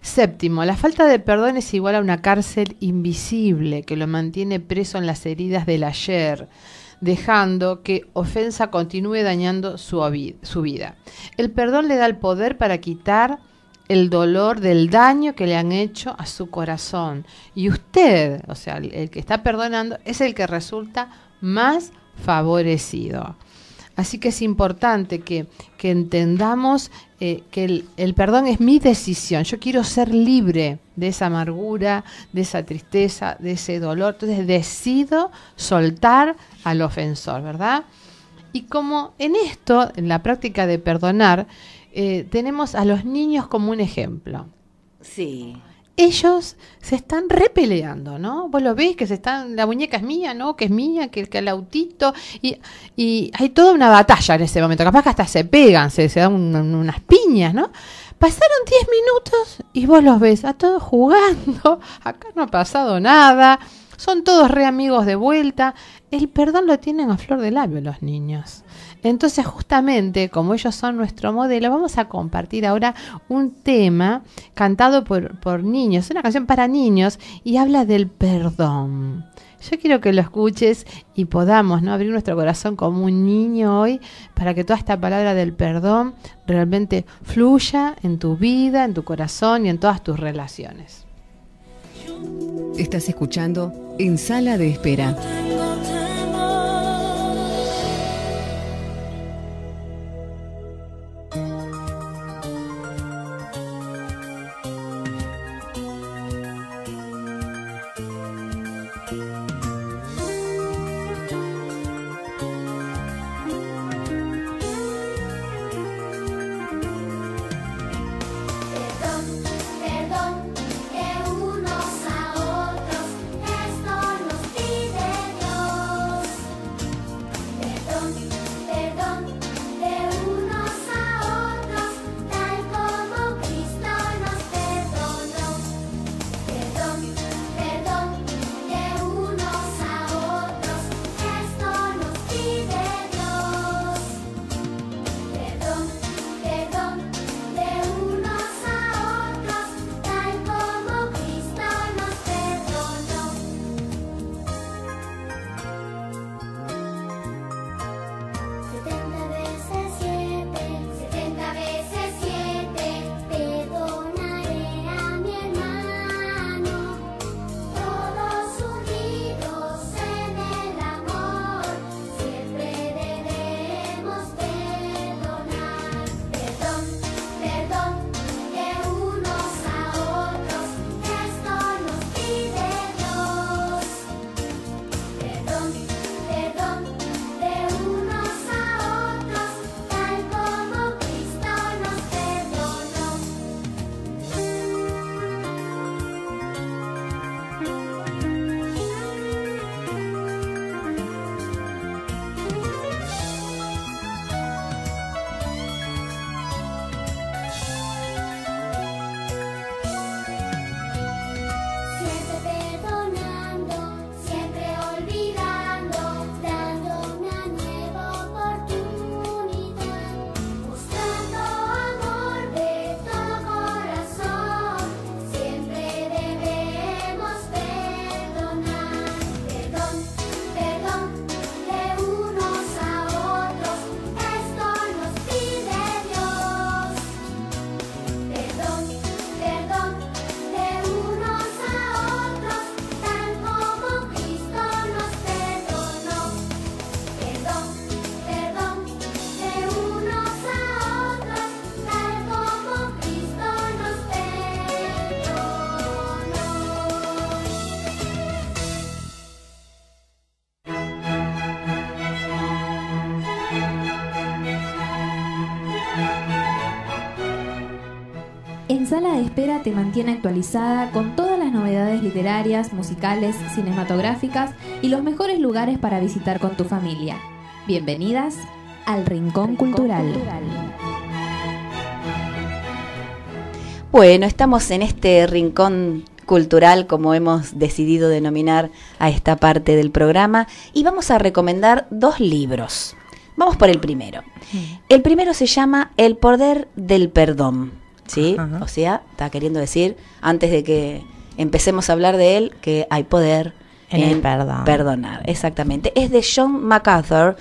Séptimo, la falta de perdón es igual a una cárcel invisible que lo mantiene preso en las heridas del ayer, dejando que ofensa continúe dañando su vida. El perdón le da el poder para quitar el dolor del daño que le han hecho a su corazón. Y usted, o sea, el que está perdonando, es el que resulta más favorecido. Así que es importante que entendamos que el perdón es mi decisión. Yo quiero ser libre de esa amargura, de esa tristeza, de ese dolor. Entonces decido soltar al ofensor, ¿verdad? Y como en esto, en la práctica de perdonar, tenemos a los niños como un ejemplo. Sí. Ellos se están repeleando, ¿no? Vos lo ves que la muñeca es mía, ¿no? Que es mía, que el autito, y hay toda una batalla en ese momento. Capaz que hasta se pegan, se dan unas piñas, ¿no? Pasaron 10 minutos y vos los ves a todos jugando, acá no ha pasado nada, son todos re amigos de vuelta. El perdón lo tienen a flor de labio los niños. Entonces, justamente, como ellos son nuestro modelo, vamos a compartir ahora un tema cantado por niños, una canción para niños, y habla del perdón. Yo quiero que lo escuches y podamos, ¿no?, abrir nuestro corazón como un niño hoy, para que toda esta palabra del perdón realmente fluya en tu vida, en tu corazón y en todas tus relaciones. Estás escuchando En Sala de Espera. Que unos a otros esto nos pide Dios. En Sala de Espera te mantiene actualizada con todas las novedades literarias, musicales, cinematográficas y los mejores lugares para visitar con tu familia. Bienvenidas al Rincón Cultural. Bueno, estamos en este Rincón Cultural, como hemos decidido denominar a esta parte del programa, y vamos a recomendar 2 libros. Vamos por el primero. El primero se llama El Poder del Perdón. ¿Sí? Ajá. O sea, está queriendo decir, antes de que empecemos a hablar de él, que hay poder en el perdón. Perdonar. Exactamente. Es de John MacArthur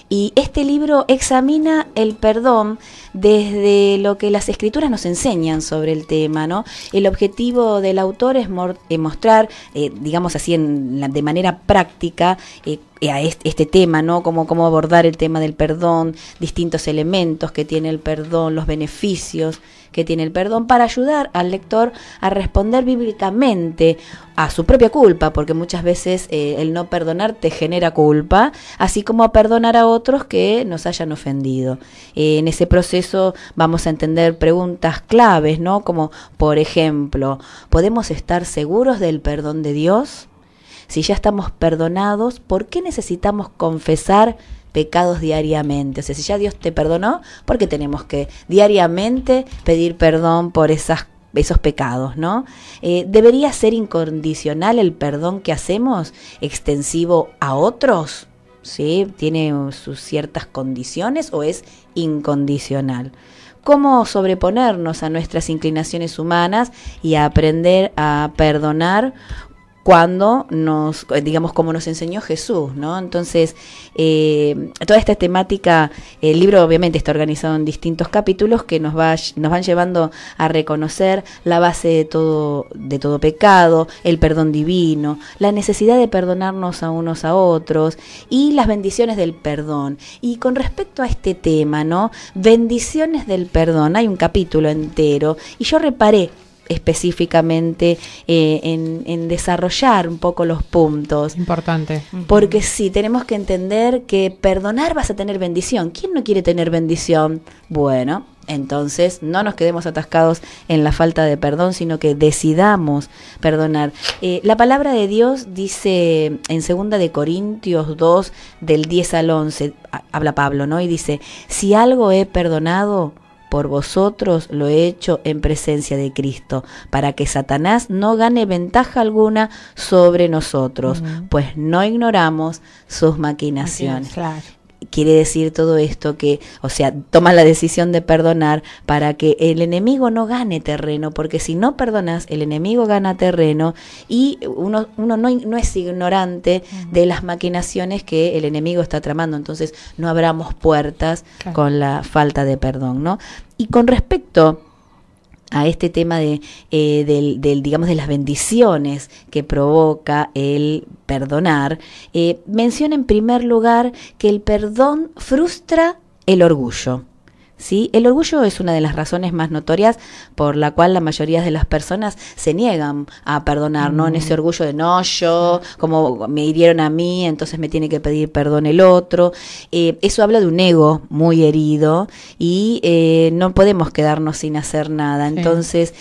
y este libro examina el perdón desde lo que las escrituras nos enseñan sobre el tema, ¿no? El objetivo del autor es mostrar, digamos así, de manera práctica, a este tema, ¿no? Cómo abordar el tema del perdón, distintos elementos que tiene el perdón, los beneficios que tiene el perdón, para ayudar al lector a responder bíblicamente a su propia culpa, porque muchas veces el no perdonar te genera culpa, así como a perdonar a otros que nos hayan ofendido. En ese proceso vamos a entender preguntas claves, ¿no? Como, por ejemplo, ¿podemos estar seguros del perdón de Dios? Si ya estamos perdonados, ¿por qué necesitamos confesar pecados diariamente? O sea, si ya Dios te perdonó, ¿por qué tenemos que diariamente pedir perdón por esos pecados, ¿no? ¿Debería ser incondicional el perdón que hacemos, extensivo a otros? ¿Sí? ¿Tiene sus ciertas condiciones o es incondicional? ¿Cómo sobreponernos a nuestras inclinaciones humanas y a aprender a perdonar cuando digamos, como nos enseñó Jesús, ¿no? Entonces, toda esta temática, el libro obviamente está organizado en distintos capítulos que nos van llevando a reconocer la base de todo pecado, el perdón divino, la necesidad de perdonarnos a unos a otros y las bendiciones del perdón. Y con respecto a este tema, ¿no? Bendiciones del perdón, hay un capítulo entero y yo reparé específicamente en desarrollar un poco los puntos. Importante. Porque sí, tenemos que entender que perdonar vas a tener bendición. ¿Quién no quiere tener bendición? Bueno, entonces no nos quedemos atascados en la falta de perdón, sino que decidamos perdonar. La palabra de Dios dice en 2 de Corintios 2, del 10 al 11, habla Pablo, ¿no? Y dice, si algo he perdonado, por vosotros lo he hecho en presencia de Cristo, para que Satanás no gane ventaja alguna sobre nosotros, pues no ignoramos sus maquinaciones. Claro. Quiere decir todo esto que, o sea, tomas la decisión de perdonar para que el enemigo no gane terreno, porque si no perdonas, el enemigo gana terreno y uno no es ignorante de las maquinaciones que el enemigo está tramando, entonces no abramos puertas con la falta de perdón, ¿no? Y con respecto a este tema digamos, de las bendiciones que provoca el perdonar, menciona en primer lugar que el perdón frustra el orgullo. ¿Sí? El orgullo es una de las razones más notorias por la cual la mayoría de las personas se niegan a perdonar, ¿no? En ese orgullo de no, yo, como me hirieron a mí, entonces me tiene que pedir perdón el otro. Eso habla de un ego muy herido y no podemos quedarnos sin hacer nada. Sí. Entonces,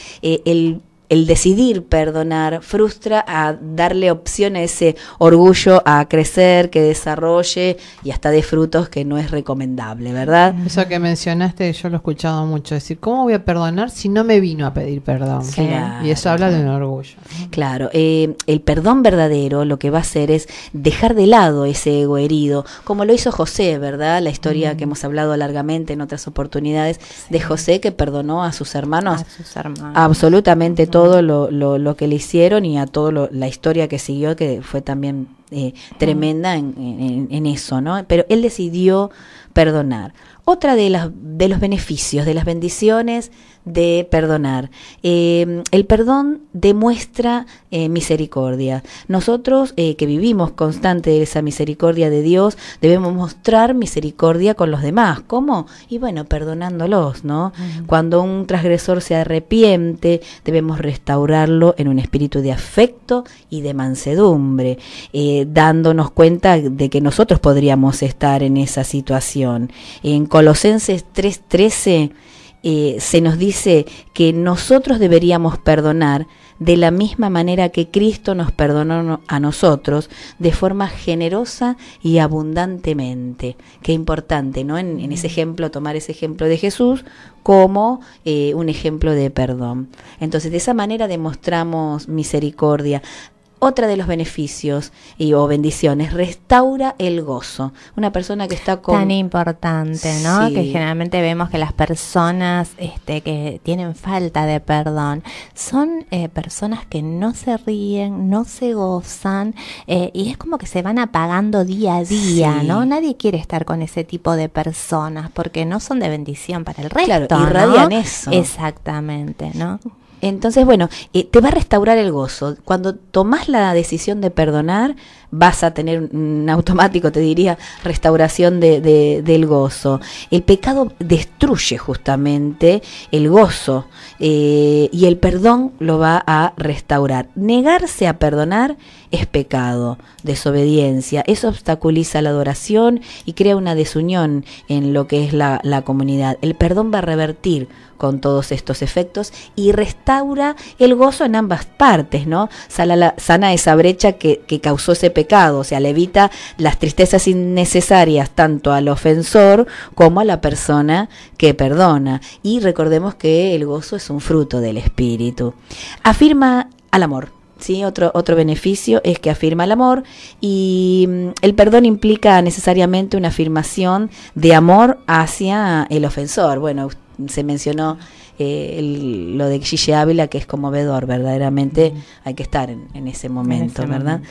el decidir perdonar frustra a darle opción a ese orgullo a crecer, que desarrolle y hasta de frutos, que no es recomendable, ¿verdad? Eso que mencionaste yo lo he escuchado mucho, decir, ¿cómo voy a perdonar si no me vino a pedir perdón? Claro, y eso habla de un orgullo. Claro, el perdón verdadero lo que va a hacer es dejar de lado ese ego herido, como lo hizo José, ¿verdad? La historia que hemos hablado largamente en otras oportunidades de José, que perdonó a sus hermanos. Absolutamente todo lo que le hicieron y a todo la historia que siguió, que fue también tremenda en eso, ¿no? Pero él decidió perdonar. Otra de los beneficios, de las bendiciones de perdonar. El perdón demuestra misericordia. Nosotros que vivimos constante de esa misericordia de Dios, debemos mostrar misericordia con los demás. ¿Cómo? Y bueno, perdonándolos, ¿no? Cuando un transgresor se arrepiente, debemos restaurarlo en un espíritu de afecto y de mansedumbre, dándonos cuenta de que nosotros podríamos estar en esa situación. En Colosenses 3:13 se nos dice que nosotros deberíamos perdonar de la misma manera que Cristo nos perdonó a nosotros, de forma generosa y abundantemente. Qué importante, ¿no? En ese ejemplo, tomar ese ejemplo de Jesús como un ejemplo de perdón. Entonces, de esa manera demostramos misericordia. Otra de los beneficios o bendiciones, restaura el gozo. Una persona que está con... Tan importante, ¿no? Sí. Que generalmente vemos que las personas que tienen falta de perdón son personas que no se ríen, no se gozan, y es como que se van apagando día a día, Sí. ¿no? Nadie quiere estar con ese tipo de personas porque no son de bendición para el resto, Claro, irradian ¿no? eso. Exactamente, ¿no? Entonces, bueno, te va a restaurar el gozo. Cuando tomás la decisión de perdonar, vas a tener un automático, te diría, restauración del gozo. El pecado destruye justamente el gozo, y el perdón lo va a restaurar. Negarse a perdonar es pecado, desobediencia. Eso obstaculiza la adoración y crea una desunión en lo que es la comunidad. El perdón va a revertir con todos estos efectos y restaura el gozo en ambas partes, ¿no? Sana esa brecha que causó ese pecado, o sea, le evita las tristezas innecesarias tanto al ofensor como a la persona que perdona. Y recordemos que el gozo es un fruto del Espíritu. Afirma al amor. Sí, otro beneficio es que afirma el amor, y el perdón implica necesariamente una afirmación de amor hacia el ofensor. Bueno, se mencionó lo de Gille Ávila, que es conmovedor, verdaderamente hay que estar en ese momento, ¿verdad?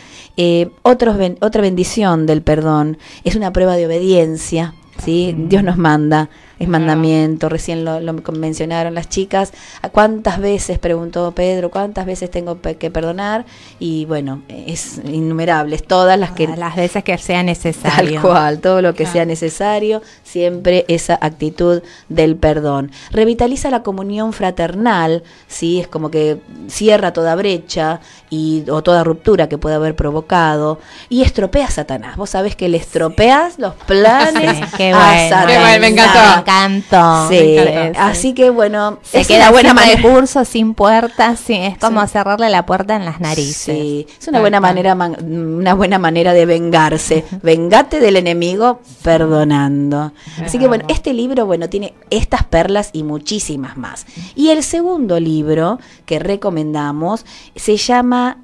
Otra bendición del perdón es una prueba de obediencia, ¿sí? Dios nos manda, es mandamiento. Recién lo mencionaron las chicas. ¿Cuántas veces, preguntó Pedro, cuántas veces tengo que perdonar? Y bueno, es innumerables, todas las veces que sea necesario. Tal cual, todo lo que sea necesario, siempre esa actitud del perdón. Revitaliza la comunión fraternal, ¿sí? Es como que cierra toda brecha o toda ruptura que pueda haber provocado, y estropea a Satanás. Vos sabés que le estropeas los planes Sí, qué a bueno. Satanás. Qué bueno, me encantó. Me encantó. Sí, Me encantó, sí. así que bueno, Se es queda una buena sin manera. recursos, sin puertas, sí, es como cerrarle la puerta en las narices. Sí, es una buena manera de vengarse. Vengate del enemigo perdonando. Así que bueno, este libro, bueno, tiene estas perlas y muchísimas más. Y el segundo libro que recomendamos se llama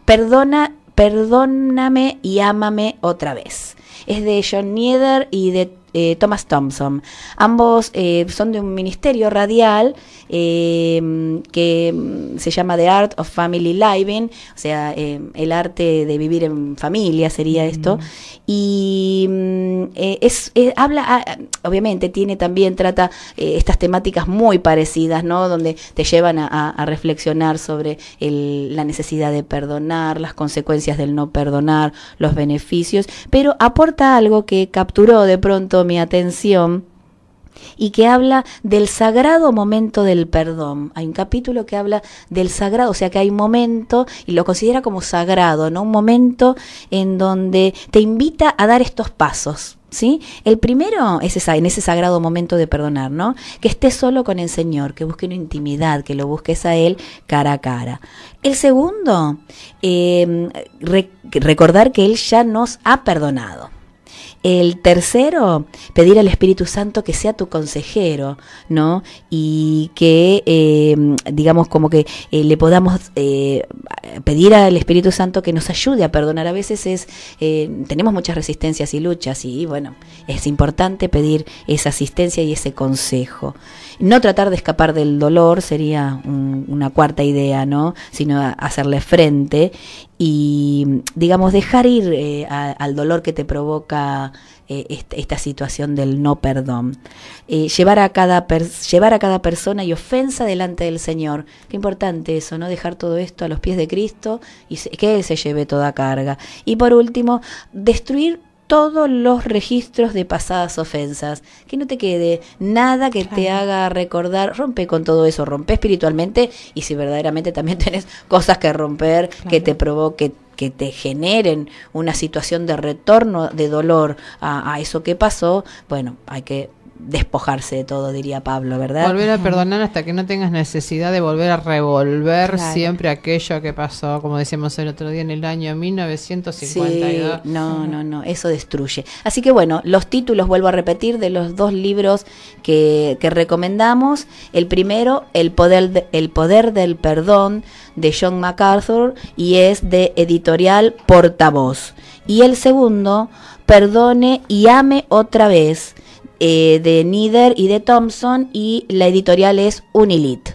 Perdóname y ámame otra vez. Es de John Nieder y de Thomas Thompson. Ambos son de un ministerio radial que se llama The Art of Family Living, o sea, el arte de vivir en familia sería esto. Y habla, obviamente trata estas temáticas muy parecidas, ¿no? Donde te llevan a reflexionar sobre la necesidad de perdonar, las consecuencias del no perdonar, los beneficios, pero aporta algo que capturó de pronto mi atención y que habla del sagrado momento del perdón. Hay un capítulo que habla del sagrado, o sea que hay un momento, y lo considera como sagrado, ¿no? Un momento en donde te invita a dar estos pasos, ¿sí? El primero es en ese sagrado momento de perdonar, ¿no? Que estés solo con el Señor, que busques una intimidad, que lo busques a Él cara a cara. El segundo, recordar que Él ya nos ha perdonado. El tercero, pedir al Espíritu Santo que sea tu consejero, ¿no? Y que, digamos, como que le podamos pedir al Espíritu Santo que nos ayude a perdonar. A veces tenemos muchas resistencias y luchas, y bueno, es importante pedir esa asistencia y ese consejo. No tratar de escapar del dolor sería una cuarta idea, ¿no? Sino hacerle frente y, digamos, dejar ir al dolor que te provoca esta situación del no perdón. Llevar a cada persona y ofensa delante del Señor. Qué importante eso, ¿no? Dejar todo esto a los pies de Cristo y que Él se lleve toda carga. Y por último, destruir todos los registros de pasadas ofensas, que no te quede nada que te haga recordar. Rompe con todo eso, rompe espiritualmente, y si verdaderamente también tenés cosas que romper, que te provoque, que te generen una situación de retorno de dolor a eso que pasó, bueno, hay que despojarse de todo, diría Pablo, ¿verdad? Volver a perdonar hasta que no tengas necesidad de volver a revolver Claro. siempre aquello que pasó, como decíamos el otro día, en el año 1952. Sí, no, eso destruye. Así que bueno, los títulos, vuelvo a repetir, de los 2 libros que recomendamos. El primero, El poder del perdón, de John MacArthur, y es de editorial Portavoz. Y el segundo, Perdone y ame otra vez, de Nieder y de Thompson, y la editorial es Unilit.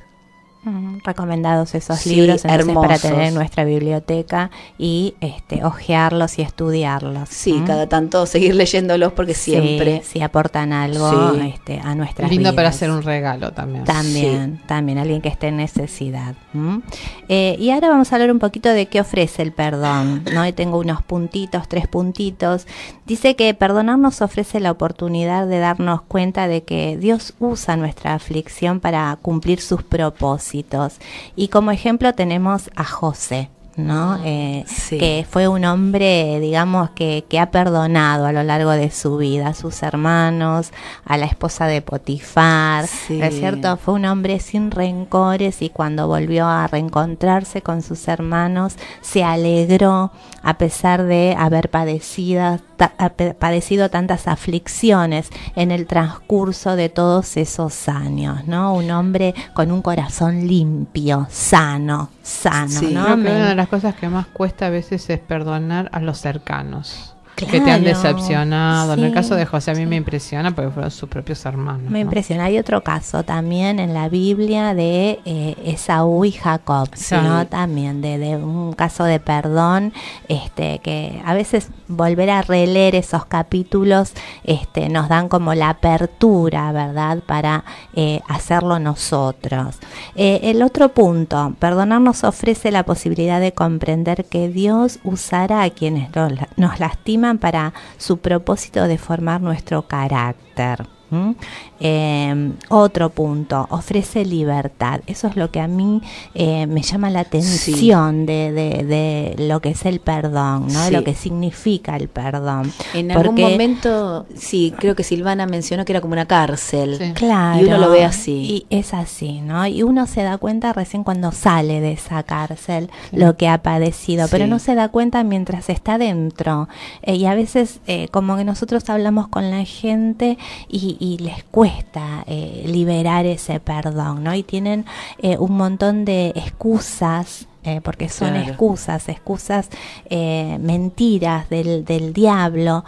Recomendados esos Sí, libros entonces, hermosos. para tener en nuestra biblioteca y hojearlos y estudiarlos. Sí, cada tanto seguir leyéndolos porque siempre... Sí, aportan algo Sí. A nuestras Lindo vidas. para hacer un regalo también. También, alguien que esté en necesidad. Y ahora vamos a hablar un poquito de qué ofrece el perdón, ¿no? Y tengo unos puntitos, 3 puntitos. Dice que perdonar nos ofrece la oportunidad de darnos cuenta de que Dios usa nuestra aflicción para cumplir sus propósitos. Y como ejemplo tenemos a José, ¿no? Sí. Que fue un hombre, digamos, que ha perdonado a lo largo de su vida a sus hermanos, a la esposa de Potifar, Sí. ¿no es cierto? Fue un hombre sin rencores, y cuando volvió a reencontrarse con sus hermanos se alegró a pesar de haber padecido tantas aflicciones en el transcurso de todos esos años, ¿no? Un hombre con un corazón limpio, sano, Sí. ¿no? Creo que una de las cosas que más cuesta a veces es perdonar a los cercanos. Que te han Claro, decepcionado. En el sí, caso de José a mí sí. me impresiona porque fueron sus propios hermanos. Me ¿no? impresiona. Hay otro caso también en la Biblia de Esaú y Jacob, Sí. ¿no? También de un caso de perdón, que a veces volver a releer esos capítulos nos dan como la apertura, ¿verdad? Para hacerlo nosotros. El otro punto, perdonar nos ofrece la posibilidad de comprender que Dios usará a quienes nos lastiman para su propósito de formar nuestro carácter. Otro punto, ofrece libertad. Eso es lo que a mí me llama la atención de lo que es el perdón, ¿no? Sí. De lo que significa el perdón. En algún Porque- momento, sí, creo que Silvana mencionó que era como una cárcel. Sí. Claro. Y uno lo ve así. Y es así, ¿no? Y uno se da cuenta recién cuando sale de esa cárcel lo que ha padecido, pero Sí. no se da cuenta mientras está dentro. Y a veces como que nosotros hablamos con la gente y les cuesta liberar ese perdón, ¿no? Y tienen un montón de excusas, porque son Claro. excusas, mentiras del diablo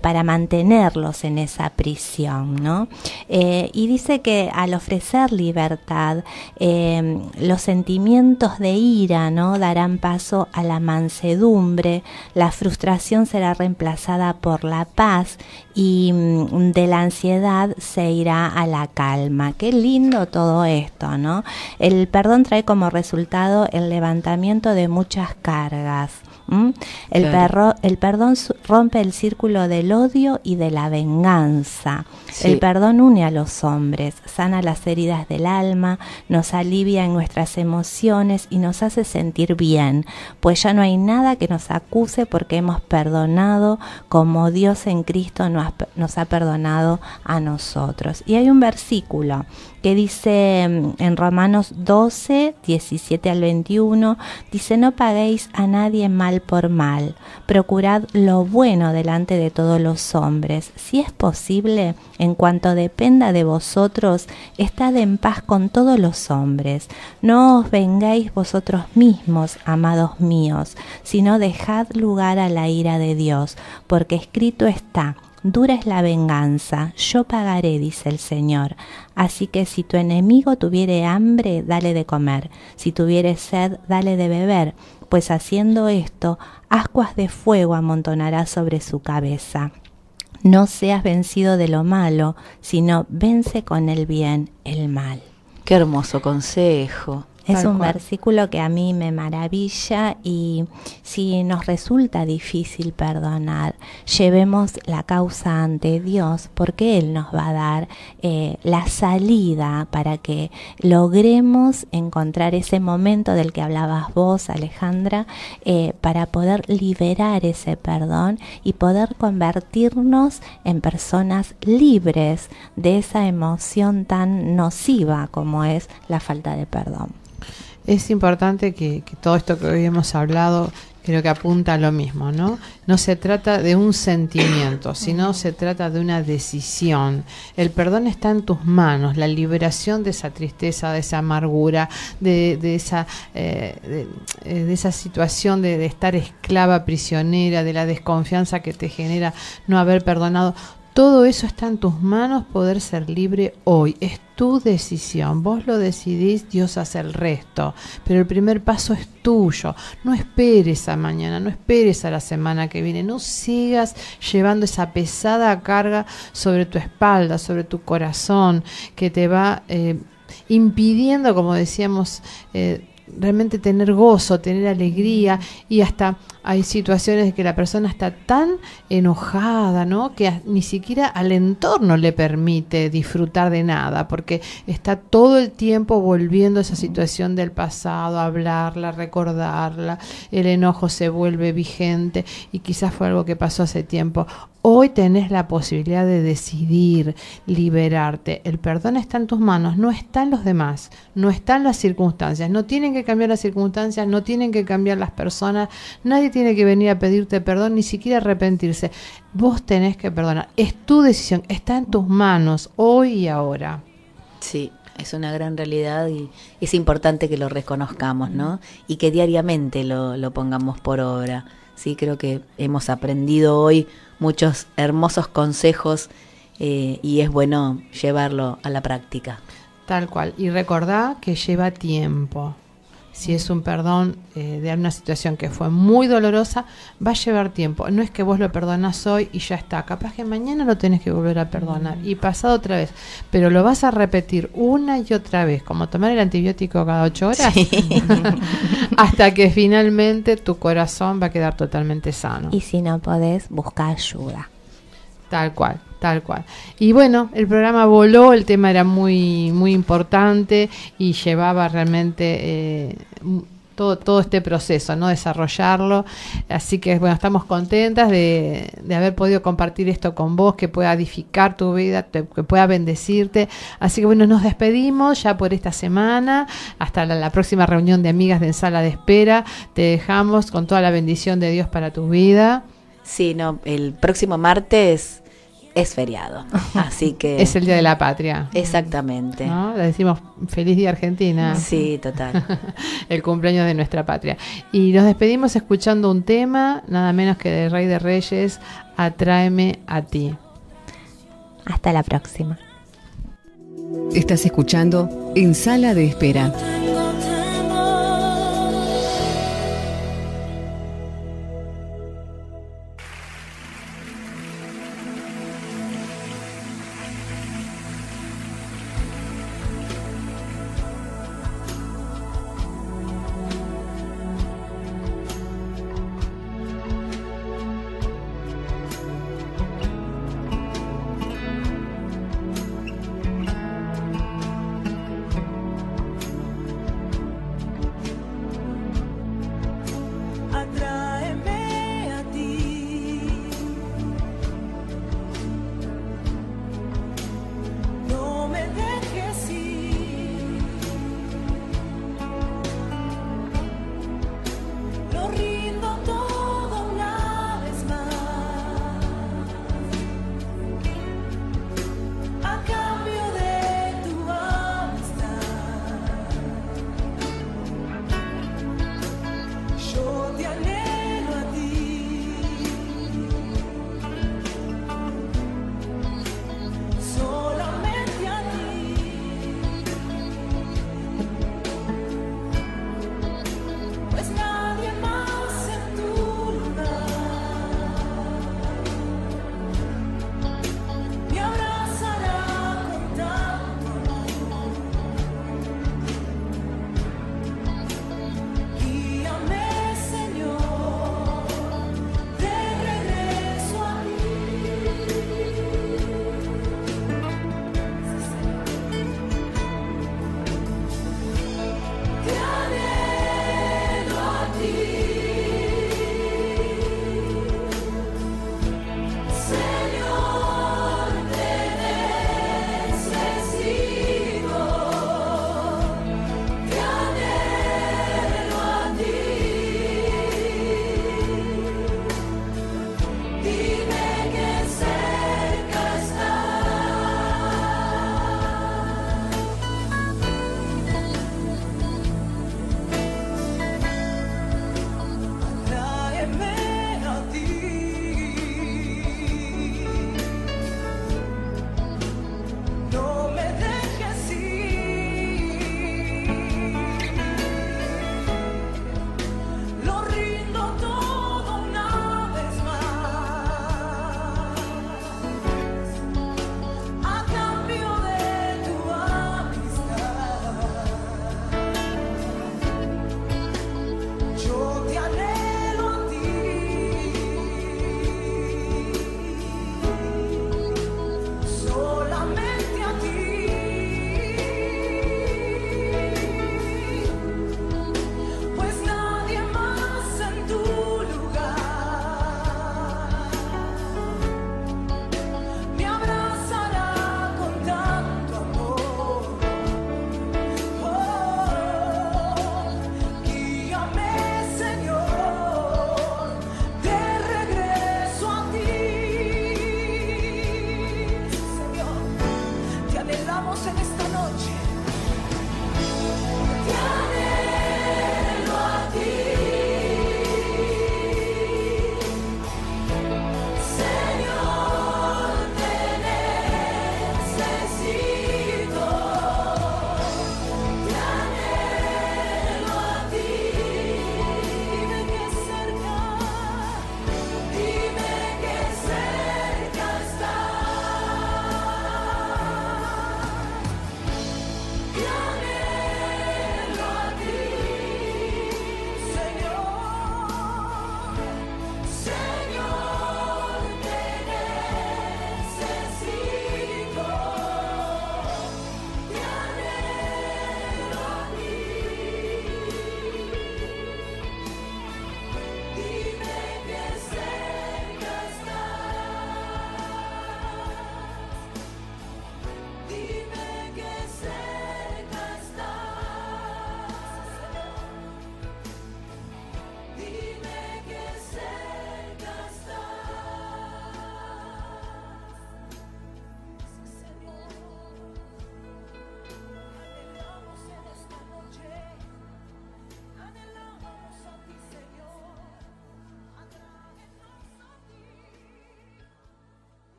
para mantenerlos en esa prisión, ¿no? Y dice que al ofrecer libertad, los sentimientos de ira, ¿no? Darán paso a la mansedumbre, la frustración será reemplazada por la paz y de la ansiedad se irá a la calma. Qué lindo todo esto, ¿no? El perdón trae como resultado el levantamiento de muchas cargas. Claro. El perdón rompe el círculo del odio y de la venganza. Sí. El perdón une a los hombres, sana las heridas del alma, nos alivia en nuestras emociones y nos hace sentir bien, pues ya no hay nada que nos acuse porque hemos perdonado como Dios en Cristo nos ha perdonado a nosotros. Y hay un versículo que dice en Romanos 12, 17 al 21, dice: no paguéis a nadie mal por mal, procurad lo bueno delante de todos los hombres. Si es posible, en cuanto dependa de vosotros, estad en paz con todos los hombres. No os vengáis vosotros mismos, amados míos, sino dejad lugar a la ira de Dios, porque escrito está: dura es la venganza, yo pagaré, dice el Señor. Así que si tu enemigo tuviere hambre, dale de comer; si tuviere sed, dale de beber, pues haciendo esto, ascuas de fuego amontonará sobre su cabeza. No seas vencido de lo malo, sino vence con el bien el mal. Qué hermoso consejo. Es un versículo que a mí me maravilla, y si nos resulta difícil perdonar, llevemos la causa ante Dios, porque Él nos va a dar la salida para que logremos encontrar ese momento del que hablabas vos, Alejandra, para poder liberar ese perdón y poder convertirnos en personas libres de esa emoción tan nociva como es la falta de perdón. Es importante que todo esto que hoy hemos hablado creo que apunta a lo mismo, ¿no? No se trata de un sentimiento, sino se trata de una decisión. El perdón está en tus manos, la liberación de esa tristeza, de esa amargura, de esa situación de estar esclava, prisionera, de la desconfianza que te genera no haber perdonado. Todo eso está en tus manos, poder ser libre hoy. Es tu decisión. Vos lo decidís, Dios hace el resto. Pero el primer paso es tuyo. No esperes a mañana, no esperes a la semana que viene. No sigas llevando esa pesada carga sobre tu espalda, sobre tu corazón, que te va impidiendo, como decíamos, realmente tener gozo, tener alegría, y hasta hay situaciones en que la persona está tan enojada, ¿no?, que ni siquiera al entorno le permite disfrutar de nada, porque está todo el tiempo volviendo a esa situación del pasado, hablarla, recordarla, el enojo se vuelve vigente y quizás fue algo que pasó hace tiempo. Hoy tenés la posibilidad de decidir liberarte. El perdón está en tus manos, no está en los demás, no está en las circunstancias. No tienen que cambiar las circunstancias, no tienen que cambiar las personas, nadie tiene que venir a pedirte perdón, ni siquiera arrepentirse. Vos tenés que perdonar. Es tu decisión, está en tus manos, hoy y ahora. Sí, es una gran realidad y es importante que lo reconozcamos, ¿no? Y que diariamente lo pongamos por obra. Sí, creo que hemos aprendido hoy muchos hermosos consejos y es bueno llevarlo a la práctica. Tal cual. Y recordá que lleva tiempo. Si es un perdón de una situación que fue muy dolorosa, va a llevar tiempo. No es que vos lo perdonás hoy y ya está. Capaz que mañana lo tenés que volver a perdonar y pasado otra vez. Pero lo vas a repetir una y otra vez, como tomar el antibiótico cada 8 horas, sí. Hasta que finalmente tu corazón va a quedar totalmente sano. Y si no podés, busca ayuda. Tal cual. Tal cual. Y bueno, el programa voló, el tema era muy muy importante y llevaba realmente todo este proceso, ¿no? Desarrollarlo. Así que bueno, estamos contentas de haber podido compartir esto con vos, que pueda edificar tu vida, que pueda bendecirte. Así que bueno, nos despedimos ya por esta semana. Hasta la próxima reunión de amigas de En Sala de Espera. Te dejamos con toda la bendición de Dios para tu vida. Sí, no, el próximo martes es feriado, así que... Es el Día de la Patria. Exactamente. ¿No? Le decimos Feliz Día Argentina. Sí, total. El cumpleaños de nuestra patria. Y nos despedimos escuchando un tema, nada menos que de Rey de Reyes, Atráeme a ti. Hasta la próxima. Estás escuchando En Sala de Espera.